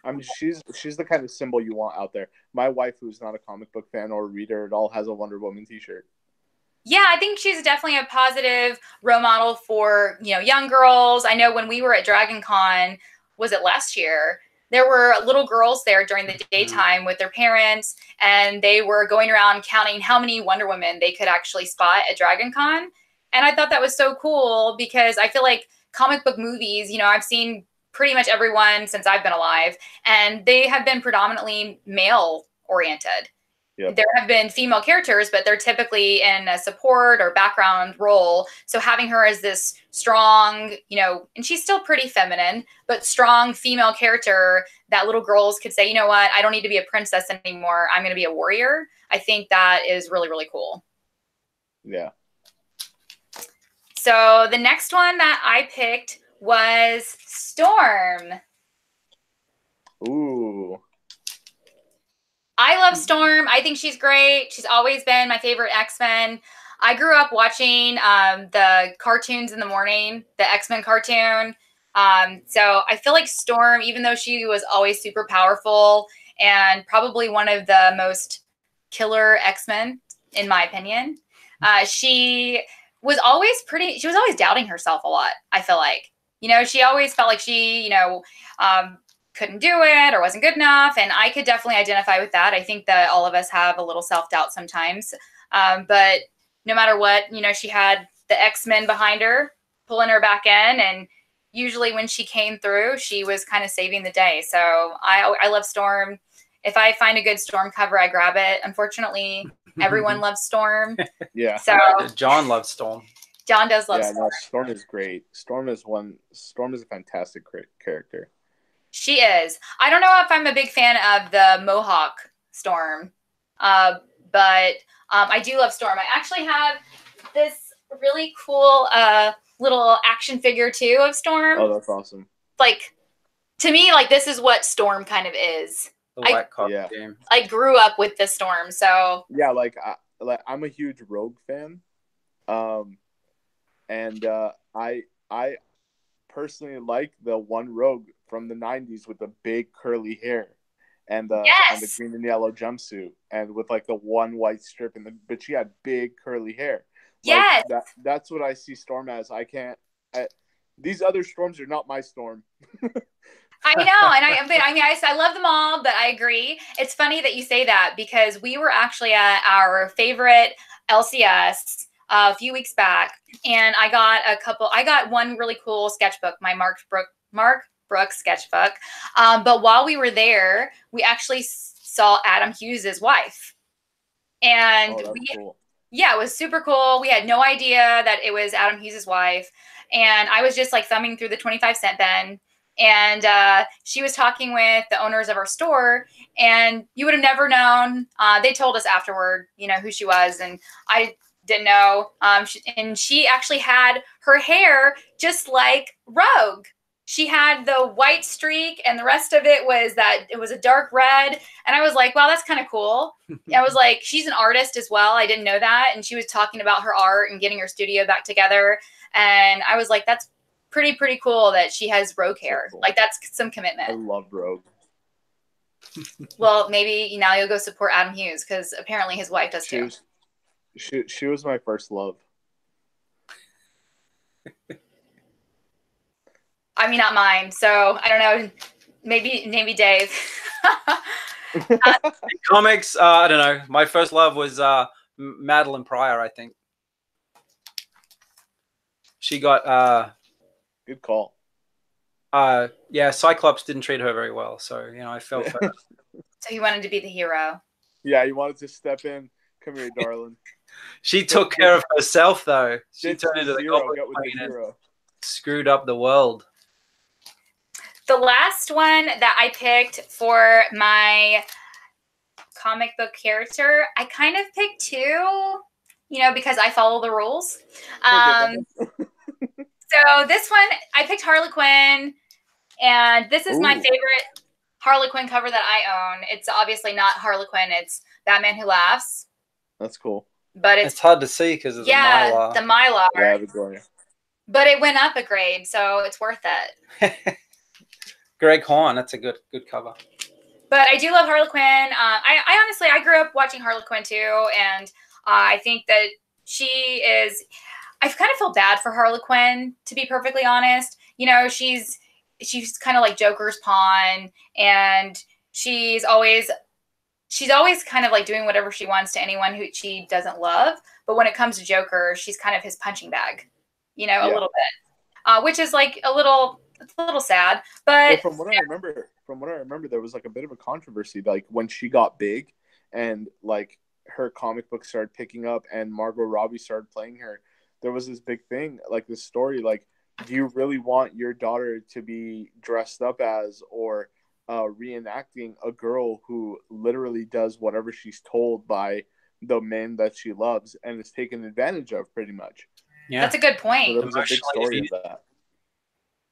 I mean, she's the kind of symbol you want out there. My wife, who's not a comic book fan or reader at all, has a Wonder Woman t-shirt. Yeah, I think she's definitely a positive role model for, you know, young girls. I know when we were at Dragon Con, was it last year? There were little girls there during the daytime with their parents, and they were going around counting how many Wonder Women they could actually spot at Dragon Con. And I thought that was so cool because I feel like comic book movies, you know, I've seen pretty much everyone since I've been alive, and they have been predominantly male oriented. Yep. There have been female characters, but they're typically in a support or background role. So having her as this strong, you know, and she's still pretty feminine, but strong female character that little girls could say, you know what, I don't need to be a princess anymore. I'm going to be a warrior. I think that is really, really cool. Yeah. So the next one that I picked was Storm. Ooh. I love Storm. I think she's great. She's always been my favorite X-Men. I grew up watching the cartoons in the morning, the X-Men cartoon. So I feel like Storm, even though she was always super powerful and probably one of the most killer X-Men, in my opinion, she was always doubting herself a lot, I feel like. You know, she always felt like she, you know, couldn't do it or wasn't good enough. And I could definitely identify with that. I think that all of us have a little self-doubt sometimes. But no matter what, you know, she had the X-Men behind her, pulling her back in. And usually when she came through, she was kind of saving the day. So I love Storm. If I find a good Storm cover, I grab it. Unfortunately, everyone loves Storm. Yeah. So John loves Storm. John does love Storm. No, Storm is great. Storm is a fantastic character. She is. I don't know if I'm a big fan of the Mohawk Storm, but I do love Storm. I actually have this really cool little action figure too of Storm. Oh, that's awesome. Like, to me, like, this is what Storm kind of is. The white card game. I grew up with the Storm, so yeah, like I'm a huge Rogue fan, and I personally like the one rogue from the 90s with the big curly hair and the green and yellow jumpsuit and with like the one white strip but she had big curly hair. Yes. Like that's what I see Storm as. These other Storms are not my Storm. I know, and I love them all, but I agree. It's funny that you say that because we were actually at our favorite LCS a few weeks back, and I got one really cool sketchbook, my Mark Brooks sketchbook. But while we were there, we actually saw Adam Hughes' wife, and cool. Yeah, it was super cool. We had no idea that it was Adam Hughes' wife, and I was just like thumbing through the 25-cent bin. And she was talking with the owners of our store, and you would have never known. They told us afterward, who she was, and I didn't know. And she actually had her hair just like Rogue. She had the white streak, and the rest of it was a dark red. And I was like, wow, that's kind of cool. I was like, she's an artist as well. I didn't know that. And she was talking about her art and getting her studio back together. And I was like, that's pretty cool that she has Rogue hair. Cool. Like, that's some commitment. I love Rogue. Well, maybe now you'll go support Adam Hughes because apparently his wife does too. She was my first love. I mean, not mine. So I don't know. Maybe Dave. Comics. I don't know. My first love was Madeline Pryor. I think she got. Good call. Yeah, Cyclops didn't treat her very well, so I felt for her. So you wanted to be the hero. Yeah, you wanted to step in. Come here, darling. She took care of herself, though. She turned into the Goblin Queen and screwed up the world. The last one that I picked for my comic book character, I kind of picked two, because I follow the rules. So this one, I picked Harley Quinn, and this is my favorite Harley Quinn cover that I own. It's obviously not Harley Quinn. It's Batman Who Laughs. That's cool. But it's hard to see because of the Mylar. The Mylar. Yeah, Victoria. But it went up a grade, so it's worth it. Greg Horn, that's a good cover. But I do love Harley Quinn. I honestly, I grew up watching Harley Quinn too, and I think that she is. I kind of feel bad for Harley Quinn, to be perfectly honest. She's kind of like Joker's pawn, and she's always kind of like doing whatever she wants to anyone who she doesn't love. But when it comes to Joker, she's kind of his punching bag, a little bit, which is like it's a little sad. But from what I remember, there was like a bit of a controversy, like when she got big, and like her comic book started picking up, and Margot Robbie started playing her. There was this big thing, like this story, like, do you really want your daughter to be dressed up as or reenacting a girl who literally does whatever she's told by the men that she loves and is taken advantage of, pretty much? Yeah, that's a good point. So there was a big story of that.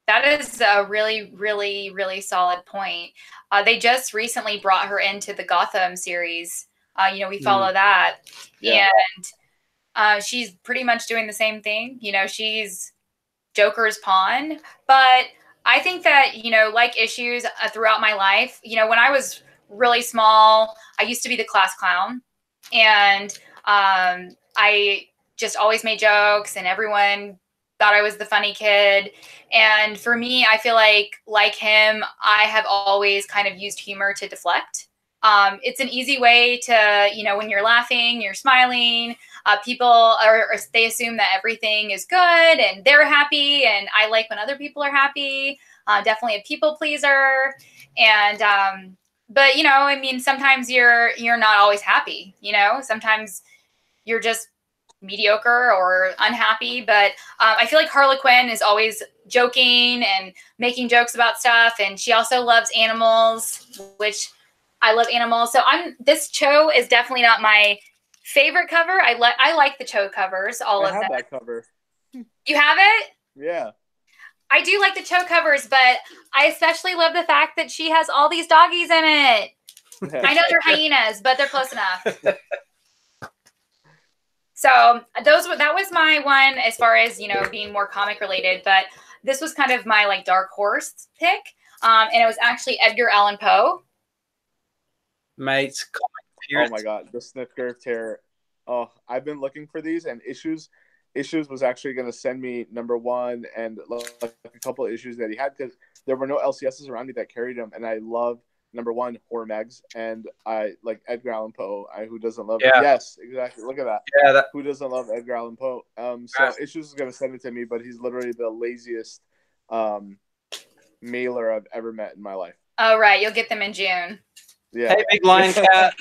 That is a really, really, really solid point. They just recently brought her into the Gotham series. We follow that. Yeah. And she's pretty much doing the same thing. She's Joker's pawn. But I think that, like issues throughout my life, when I was really small, I used to be the class clown. And I just always made jokes, and everyone thought I was the funny kid. And for me, I feel like him, I have always kind of used humor to deflect. It's an easy way to, when you're laughing, you're smiling, people they assume that everything is good and they're happy. And I like when other people are happy, definitely a people pleaser. And, but sometimes you're not always happy, sometimes you're just mediocre or unhappy. But I feel like Harley Quinn is always joking and making jokes about stuff. And she also loves animals, which I love animals. So this Cho is definitely not my favorite cover. I like the Cho covers, all of them. I have that cover. You have it? Yeah. I do like the Cho covers, but I especially love the fact that she has all these doggies in it. I know they're hyenas, but they're close enough. So that was my one as far as, you know, being more comic related, but this was kind of my like dark horse pick. And it was actually Edgar Allan Poe. Mates. Oh my God, the Sniff Curve Terror. Oh, I've been looking for these, and Issues was actually going to send me #1 and like a couple of issues that he had, because there were no LCSs around me that carried him, and I love #1 horror mags, and I like Edgar Allan Poe. Who doesn't love it? Yes, exactly. Look at that. Yeah, who doesn't love Edgar Allan Poe? So Issues is going to send it to me, but he's literally the laziest mailer I've ever met in my life. Oh right, you'll get them in June. Yeah. Hey, Big Lion Cat.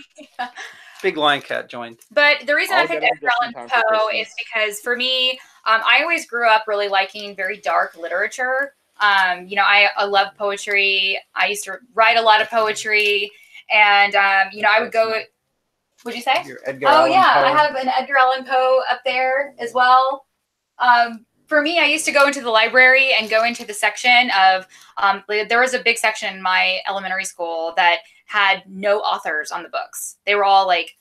Big Lion Cat joined. But the reason I picked Edgar Allan Poe is because for me, I always grew up really liking very dark literature. You know, I love poetry. I used to write a lot of poetry, and you know, I would go. What'd you say? Allan Poe. I have an Edgar Allan Poe up there as well. For me, I used to go into the library and go into the section of. There was a big section in my elementary school that had no authors on the books. They were all like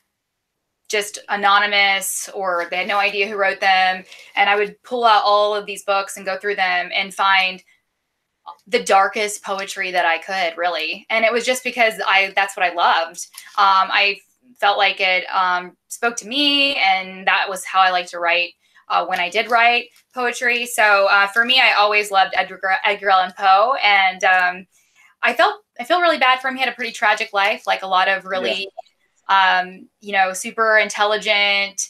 just anonymous, or they had no idea who wrote them. And I would pull out all of these books and go through them and find the darkest poetry that I could, really. And it was just because that's what I loved. I felt like it spoke to me, and that was how I like to write when I did write poetry. So for me, I always loved Edgar Allan Poe, and I feel really bad for him. He had a pretty tragic life, like a lot of really, you know, super intelligent,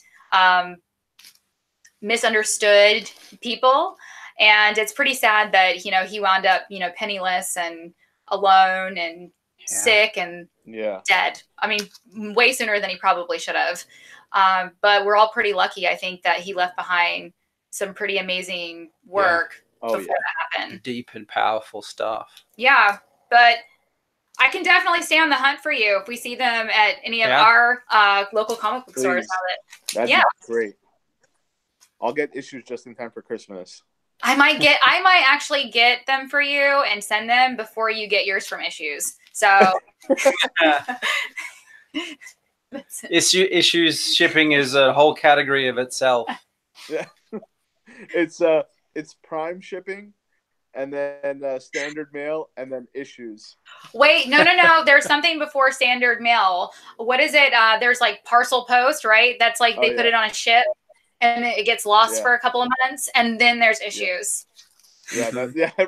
misunderstood people. And it's pretty sad that, you know, he wound up, you know, penniless and alone and sick and dead. I mean, way sooner than he probably should have. But we're all pretty lucky, I think, that he left behind some pretty amazing work before that happened. Deep and powerful stuff. Yeah, but I can definitely stay on the hunt for you if we see them at any of our local comic book stores. That'd be great. I'll get Issues just in time for Christmas. I might actually get them for you and send them before you get yours from Issues. So Issues shipping is a whole category of itself. Yeah. It's Prime shipping, and then standard mail, and then Issues. Wait, no. There's something before standard mail. What is it? There's like parcel post, right? That's like they put it on a ship, and it gets lost for a couple of months, and then there's Issues. Yeah,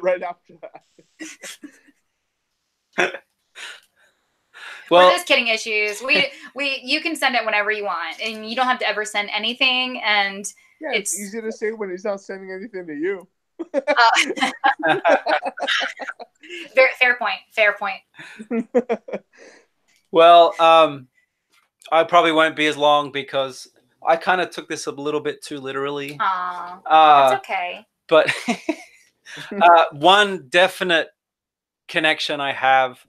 right after that. Well, we're just kidding, Issues. You can send it whenever you want, and you don't have to ever send anything. And it's easy to say when he's not sending anything to you. Fair point. Well, I probably won't be as long because I kind of took this a little bit too literally. That's okay. But one definite connection I have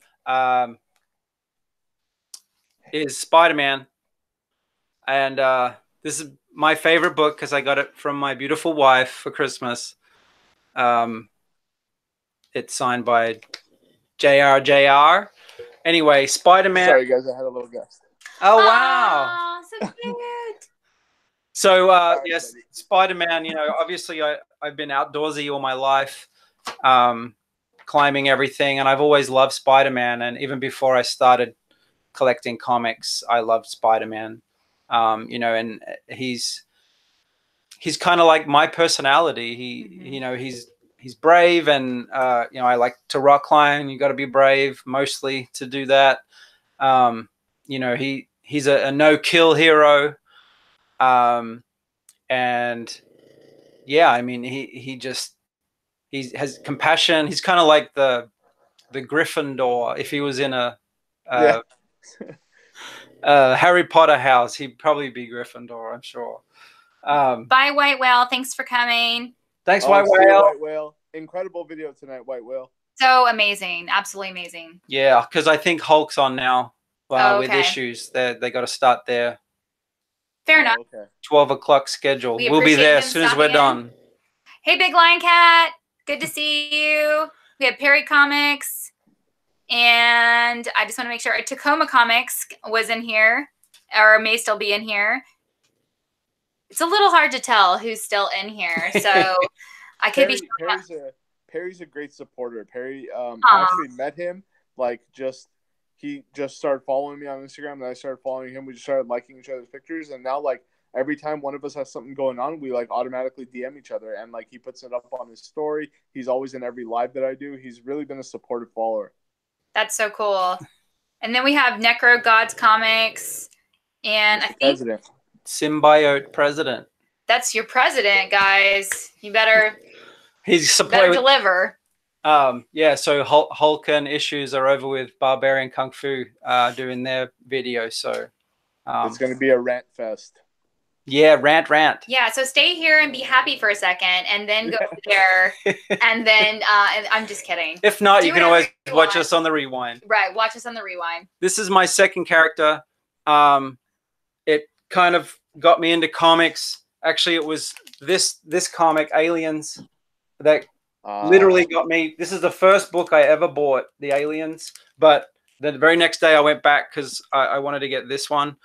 is Spider-Man. And this is my favorite book because I got it from my beautiful wife for Christmas. It's signed by JR. Anyway, Spider-Man. Sorry, guys, I had a little guest. Oh, wow. So cute. So, yes, Spider-Man, you know, obviously I've been outdoorsy all my life, climbing everything, and I've always loved Spider-Man. And even before I started collecting comics, I loved Spider-Man. You know, and he's kind of like my personality. You know, he's brave, and you know, I like to rock climb. You got to be brave mostly to do that. You know, he's a no-kill hero. And yeah, I mean, he has compassion. He's kind of like the Gryffindor. If he was in a Harry Potter house, he'd probably be Gryffindor, I'm sure. Bye, White Whale. Thanks for coming. Thanks, White Whale. White Whale. Incredible video tonight, White Whale. So amazing. Absolutely amazing. Yeah, because I think Hulk's on now with Issues. They got to start their fair enough. 12 o'clock schedule. We'll be there as soon as we're done. Hey, Big Lion Cat. Good to see you. We have Perry Comics. And I just want to make sure Tacoma Comics was in here, or may still be in here. It's a little hard to tell who's still in here, so I could be. Perry's a great supporter. Perry, I actually met him like he just started following me on Instagram, and I started following him. We just started liking each other's pictures, and now like every time one of us has something going on, we like automatically DM each other, and like he puts it up on his story. He's always in every live that I do. He's really been a supportive follower. That's so cool. And then we have Necro Gods Comics, and I think Symbiote President. That's your president, guys. You better. He's better deliver. Yeah, so Hulk and Issues are over with Barbarian Kung Fu doing their video. So it's going to be a rant fest. Yeah, rant. Yeah, so stay here and be happy for a second, and then go there, and then and I'm just kidding. If not, you can always watch us on the rewind. Right, watch us on the rewind. This is my second character. It kind of got me into comics. Actually, it was this comic, Aliens, that literally got me. This is the first book I ever bought, the Aliens. But the very next day, I went back because I wanted to get this one.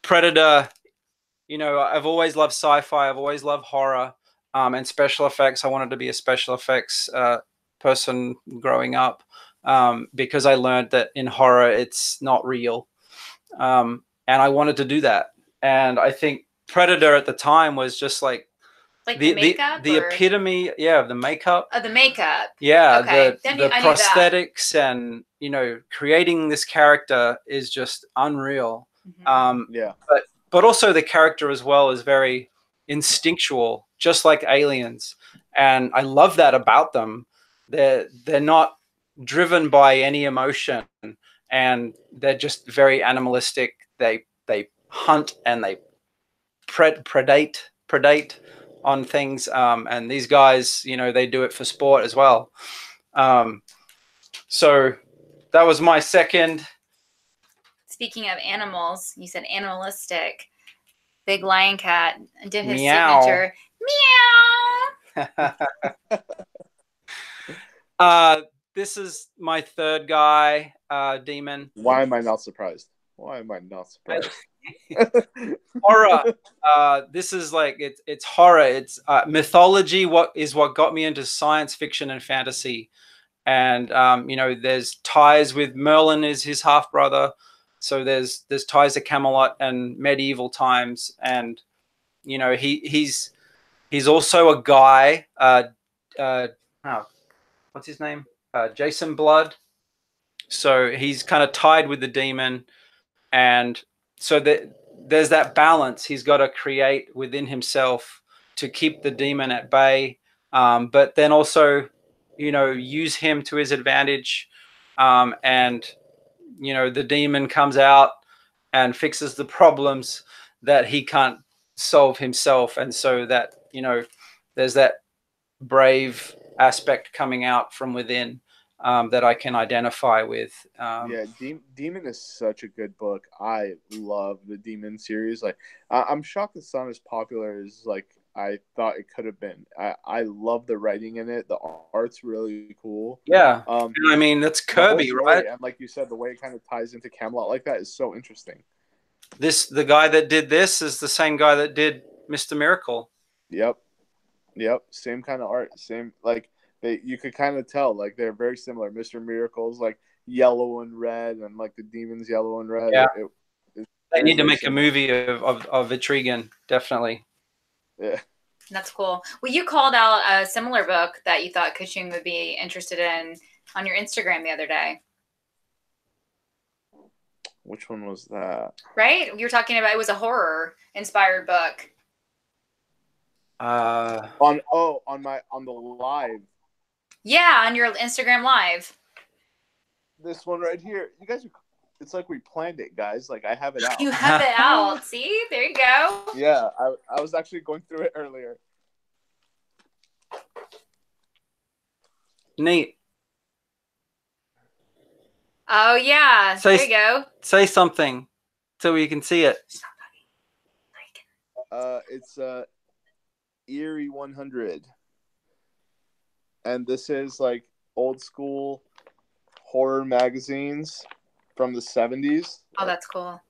Predator. You know, I've always loved sci-fi. I've always loved horror and special effects. I wanted to be a special effects person growing up because I learned that in horror, it's not real. And I wanted to do that. And I think Predator at the time was just like the makeup, the epitome, of the makeup. Oh, the makeup. Yeah, okay. the prosthetics and, you know, creating this character is just unreal. Yeah. But also the character as well is very instinctual, just like Aliens. And I love that about them. They're not driven by any emotion, and they're just very animalistic. They hunt and they predate on things. And these guys, you know, they do it for sport as well. So that was my second. Speaking of animals, you said animalistic. Big Lion Cat did his Meow. signature. Meow. This is my third guy, Demon. Why am I not surprised? Horror. This is like it's horror. It's mythology. What got me into science fiction and fantasy, and you know, there's ties with Merlin is his half brother. So there's ties to Camelot and medieval times, and you know he's also a guy. What's his name? Jason Blood. So he's kind of tied with the demon, and so there's that balance he's got to create within himself to keep the demon at bay, but then also, you know, use him to his advantage, and you know, the demon comes out and fixes the problems that he can't solve himself. And so that, you know, there's that brave aspect coming out from within that I can identify with. Demon is such a good book. I love the Demon series. Like, I'm shocked it's not as popular as like I thought it could have been. I love the writing in it. The art's really cool. Yeah. I mean, that's Kirby, right? And like you said, the way it kind of ties into Camelot like that is so interesting. The guy that did this is the same guy that did Mr. Miracle. Yep. Same kind of art. Same, like, you could kind of tell, like, they're very similar. Mr. Miracle's like yellow and red, and like the Demon's yellow and red. Yeah. They need to make a movie of Etrigan, definitely. Yeah. That's cool. Well, you called out a similar book that you thought Kuching would be interested in on your Instagram the other day. Which one was that? Right? You were talking about, it was a horror-inspired book. On the live. Yeah, on your Instagram live. This one right here. You guys are... It's like we planned it, guys. Like, I have it out. You have it out. See? There you go. Yeah, I was actually going through it earlier. Neat. Oh, yeah. There you go. Say something so we can see it. It's Eerie 100. And this is, like, old school horror magazines from the 70s. Oh, that's cool.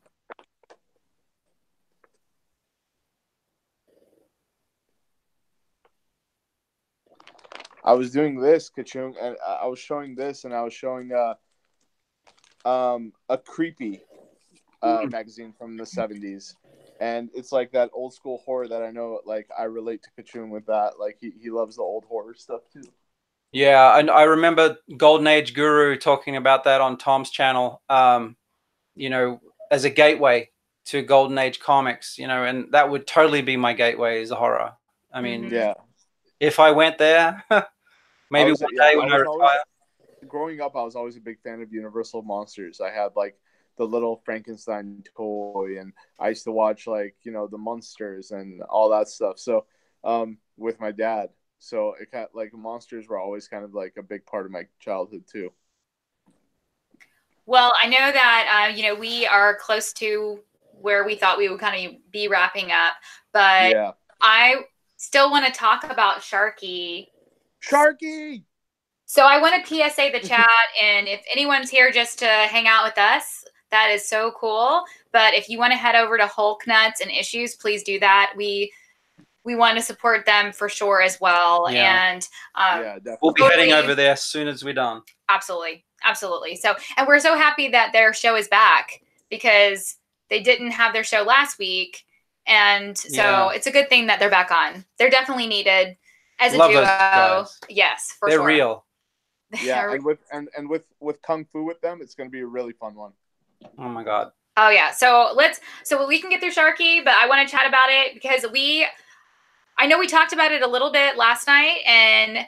I was doing this, Kachung, and I was showing this, and I was showing a creepy magazine from the 70s. And it's like that old school horror that I know, like, I relate to Kachung with that. Like, he loves the old horror stuff, too. Yeah, and I remember Golden Age Guru talking about that on Tom's channel, you know, as a gateway to Golden Age comics, you know, and that would totally be my gateway is horror. I mean, yeah, if I went there, maybe one day when I retire. Growing up, I was always a big fan of Universal Monsters. I had, like, the little Frankenstein toy, and I used to watch, like, you know, the Munsters and all that stuff. So, with my dad. So it kind of, like, monsters were always kind of like a big part of my childhood too. Well, I know that you know, we are close to where we thought we would kind of be wrapping up, but yeah. I still want to talk about Sharkey. Sharkey. So I want to PSA the chat, and if anyone's here just to hang out with us, that is so cool. But if you want to head over to Hulk Nuts and Issues, please do that. We want to support them for sure as well. Yeah. And we'll be heading over there as soon as we're done. Absolutely. Absolutely. So, and we're so happy that their show is back because they didn't have their show last week. And so it's a good thing that they're back on. They're definitely needed as a duo. Those guys. Yes, for sure. They're real. Yeah. and with Kung Fu with them, it's going to be a really fun one. Oh my God. Oh yeah. So we can get through Sharkey, but I want to chat about it because I know we talked about it a little bit last night, and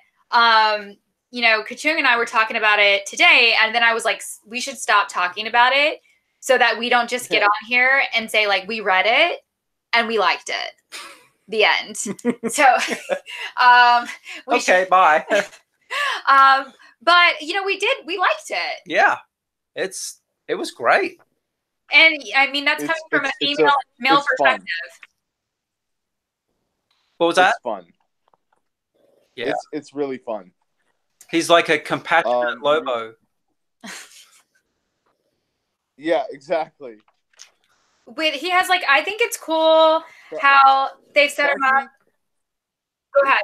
you know, Kachung and I were talking about it today, and then I was like, we should stop talking about it so that we don't just get on here and say, like, we read it and we liked it. The end. So okay, bye. But you know, we liked it. Yeah. It was great. And I mean, that's coming from a male perspective. Fun. What was that? It's fun. Yeah. It's really fun. He's like a compassionate Lobo. Yeah, exactly. He has, like, I think it's cool how they've set him up. Go ahead.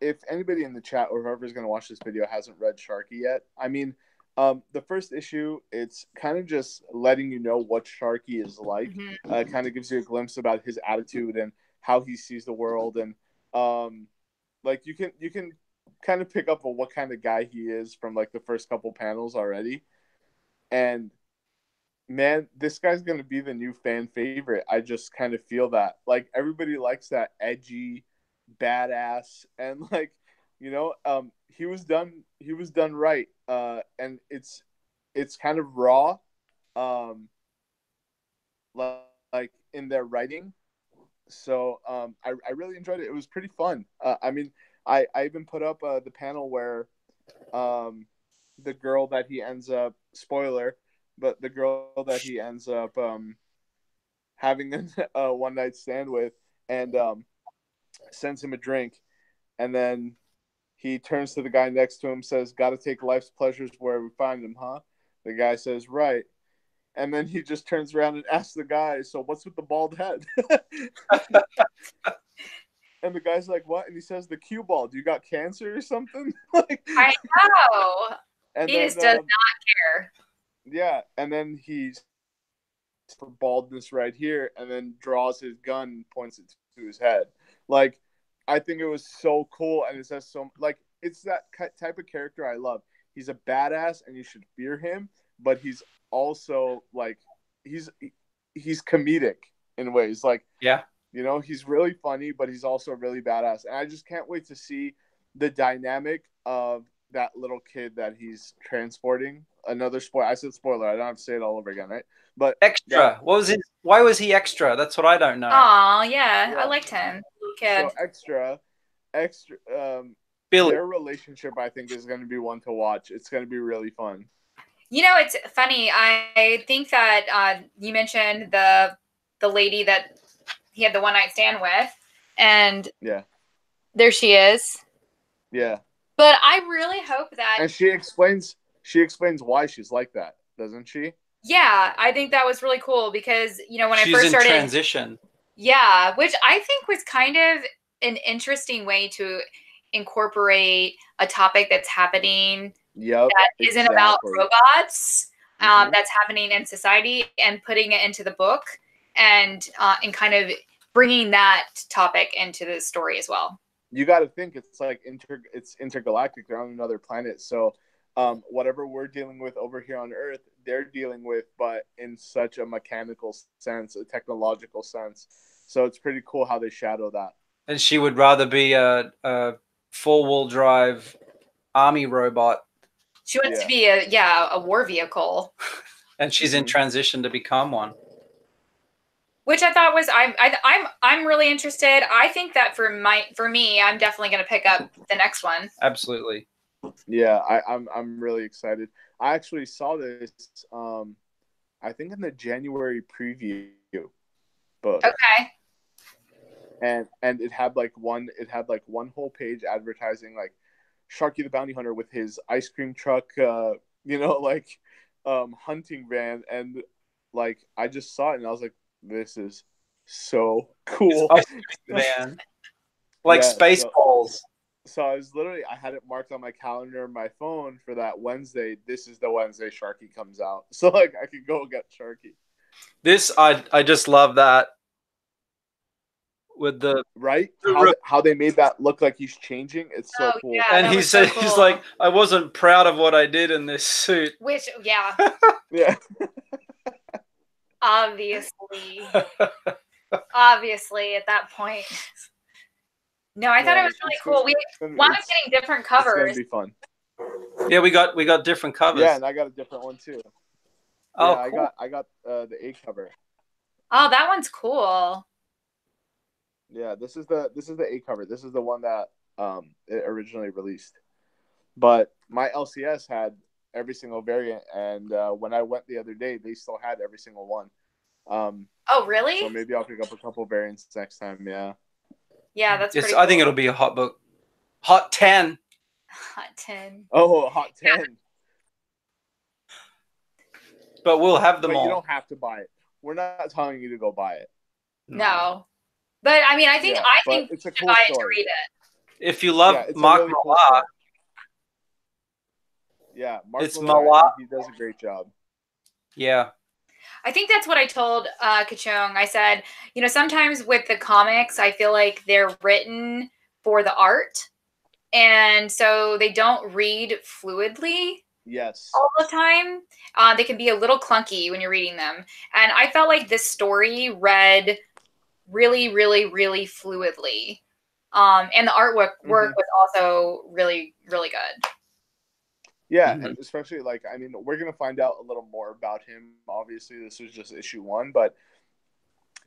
If anybody in the chat or whoever's going to watch this video hasn't read Sharkey yet, I mean, the first issue, it's kind of just letting you know what Sharkey is like. Mm-hmm. It kind of gives you a glimpse about his attitude and how he sees the world, and like you can kind of pick up on what kind of guy he is from, like, the first couple panels already. And man, this guy's gonna be the new fan favorite. I just kind of feel that, like, everybody likes that edgy badass, and, like, you know, he was done right, and it's kind of raw, like in their writing. So I really enjoyed it. It was pretty fun. I mean, I even put up the panel where the girl that he ends up, spoiler, but the girl that he ends up having a one night stand with, and sends him a drink, and then he turns to the guy next to him, says, "Got to take life's pleasures where we find them, huh?" The guy says, "Right." And then he just turns around and asks the guy, "So what's with the bald head?" And the guy's like, "What?" And he says, "The cue ball. Do you got cancer or something?" Like, I know. And he just does not care. Yeah, and then he's for baldness right here, and then draws his gun and points it to his head. Like, I think it was so cool, and it says so, like, it's that type of character I love. He's a badass, and you should fear him, but he's also, like, he's comedic in ways. Like, yeah, you know, he's really funny, but he's also really badass. And I just can't wait to see the dynamic of that little kid that he's transporting. Another spoiler. I said spoiler. I don't have to say it all over again, right? But extra. What was it? Why was he extra? That's what I don't know. Oh yeah, I liked him. Kid. So extra. Billy. Their relationship, I think, is going to be one to watch. It's going to be really fun. You know, it's funny. I think that you mentioned the lady that he had the one night stand with, and yeah, there she is. Yeah. But I really hope that, and she explains why she's like that, doesn't she? Yeah, I think that was really cool because, you know, when I first started transition. Yeah, which I think was kind of an interesting way to incorporate a topic that's happening that isn't about robots, that's happening in society, and putting it into the book, and kind of bringing that topic into the story as well. You got to think it's like it's intergalactic. They're on another planet, so whatever we're dealing with over here on Earth, they're dealing with, but in such a mechanical sense, a technological sense. So it's pretty cool how they shadow that. And she would rather be a 4-wheel drive army robot. She wants to be a war vehicle. And she's in transition to become one. Which I thought was I'm really interested. I think that for me, I'm definitely going to pick up the next one. Absolutely. Yeah, I'm really excited. I actually saw this I think in the January preview book. Okay. And it had like one whole page advertising like Sharkey the Bounty Hunter with his ice cream truck hunting van, and like I just saw it and I was like, this is so cool. Man. Like Spaceballs. So I was literally, I had it marked on my calendar on my phone for that Wednesday. This is the Wednesday Sharkey comes out. So like I could go get Sharkey. This, I just love that. With the how they made that look like he's changing. It's so cool. Yeah, and he said, so cool. He's like, I wasn't proud of what I did in this suit. Which, yeah. Yeah. Obviously at that point. No, I thought it was really cool. We wound up getting different covers. It's gonna be fun. Yeah, we got different covers. Yeah, and I got a different one too. Oh, yeah, cool. I got the A cover. Oh, that one's cool. Yeah, this is the A cover. This is the one that it originally released. But my LCS had every single variant, and when I went the other day, they still had every single one. Oh, really? So maybe I'll pick up a couple variants next time. Yeah. Yeah, that's pretty cool. I think it'll be a hot book. Hot 10. Hot 10. Oh, hot 10. Yeah. But we'll have them all. You don't have to buy it. We're not telling you to go buy it. No. But I mean, I think it's a you cool buy story. it to read it. If you love Mark really Millar. Cool, yeah, Mark Millar, he does a great job. Yeah. I think that's what I told Kachung. I said, sometimes with the comics, I feel like they're written for the art. And so they don't read fluidly. Yes. All the time. They can be a little clunky when you're reading them. And I felt like this story read really, really, really fluidly. And the artwork was also really, really good. Yeah, and especially we're gonna find out a little more about him. Obviously, this was just issue 1, but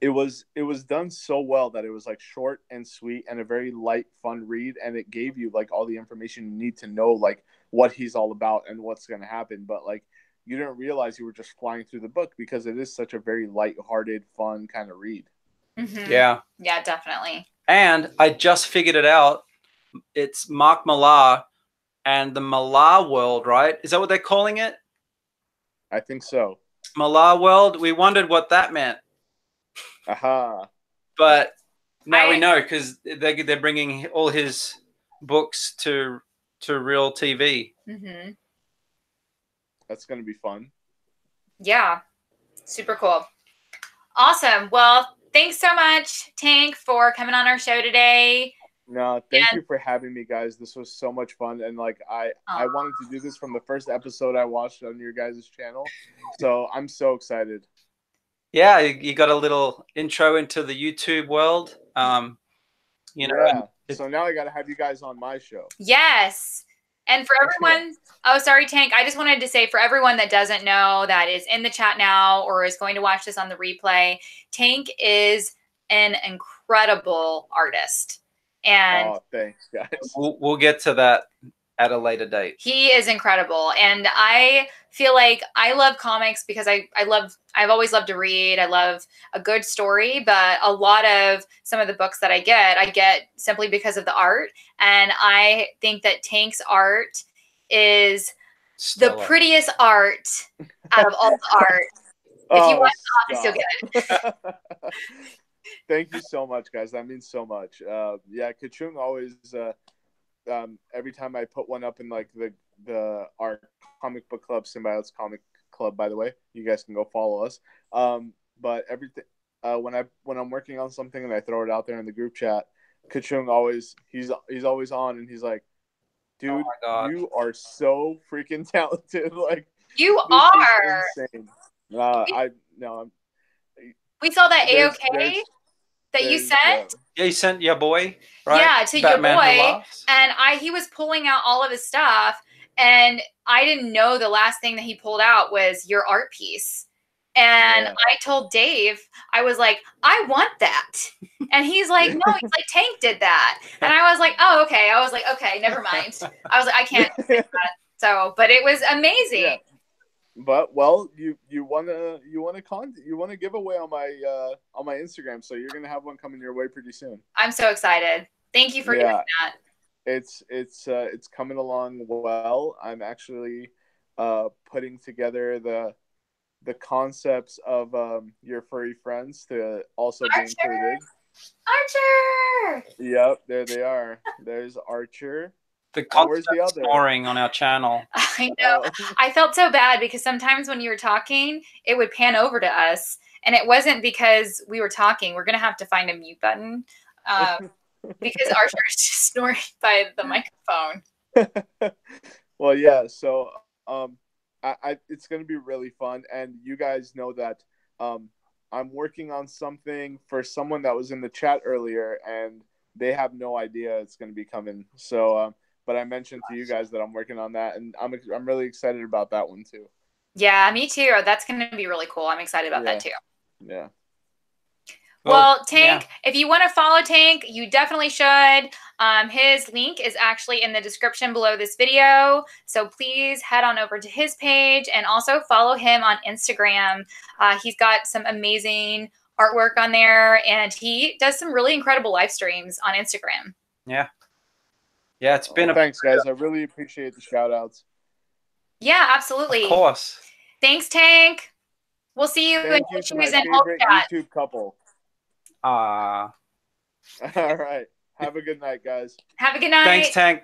it was done so well that it was like short and sweet and a very light, fun read, and it gave you like all the information you need to know like what he's all about and what's gonna happen. But like you didn't realize you were just flying through the book because it is such a very light-hearted, fun kind of read. Mm-hmm. Yeah. Yeah, definitely. And I just figured it out. It's Mark Millar and the Millar world, right? Is that what they're calling it? I think so. Millar world. We wondered what that meant. Aha. But now we know because they're bringing all his books to real TV. Mm-hmm. That's going to be fun. Yeah. Super cool. Awesome. Well, thanks so much, Tank, for coming on our show today. No, thank you for having me, guys. This was so much fun. And like I wanted to do this from the first episode I watched on your guys' channel. So I'm so excited. Yeah, you got a little intro into the YouTube world. Yeah. So now I got to have you guys on my show. Yes. And for everyone, sorry, Tank. I just wanted to say for everyone that doesn't know, that is in the chat now or is going to watch this on the replay, Tank is an incredible artist. And thanks, guys. We'll get to that at a later date. He is incredible. And I feel like I love comics because I've always loved to read. I love a good story, but a lot of some of the books that I get simply because of the art. And I think that Tank's art is the prettiest art out of all the art. If you watch the office, you'll get it. Thank you so much, guys. That means so much. Yeah, Kachung always every time I put one up in like our comic book club, Symbiotes Comic Club, by the way, you guys can go follow us. But everything when I'm working on something and I throw it out there in the group chat, Kachung he's always on, and he's like, dude, you are so freaking talented. Like, you are insane. We saw that AOK that you sent. Yeah, you sent your boy, right? Yeah, to Batman your boy, and he was pulling out all of his stuff, and I didn't know the last thing that he pulled out was your art piece. And I told Dave, I was like, I want that. And he's like, no, he's like, Tank did that. And I was like, oh, okay. I was like, okay, never mind. I was like, I can't do that. So, but it was amazing. Yeah. But well, you wanna give away on my Instagram, so you're gonna have one coming your way pretty soon. I'm so excited. Thank you for doing that. It's coming along well. I'm actually putting together the concepts of your furry friends to also be included. Archer! Yep, there they are. There's Archer. The concept scoring on our channel. I know. I felt so bad because sometimes when you were talking, it would pan over to us. And it wasn't because we were talking. We're going to have to find a mute button because Archer is just snoring by the microphone. Well, yeah. So it's going to be really fun. And you guys know that I'm working on something for someone that was in the chat earlier, and they have no idea it's going to be coming. So, but I mentioned to you guys that I'm working on that, and I'm really excited about that one too. Yeah, me too. That's going to be really cool. I'm excited about that too. Yeah. Well, Tank, if you want to follow Tank, you definitely should. His link is actually in the description below this video. So please head on over to his page and also follow him on Instagram. He's got some amazing artwork on there, and he does some really incredible live streams on Instagram. Yeah. Yeah, it's been thanks, guys. I really appreciate the shout outs. Yeah, absolutely. Of course. Thanks, Tank. We'll see you in Issues and favorite YouTube couple. All right. Have a good night, guys. Have a good night. Thanks, Tank.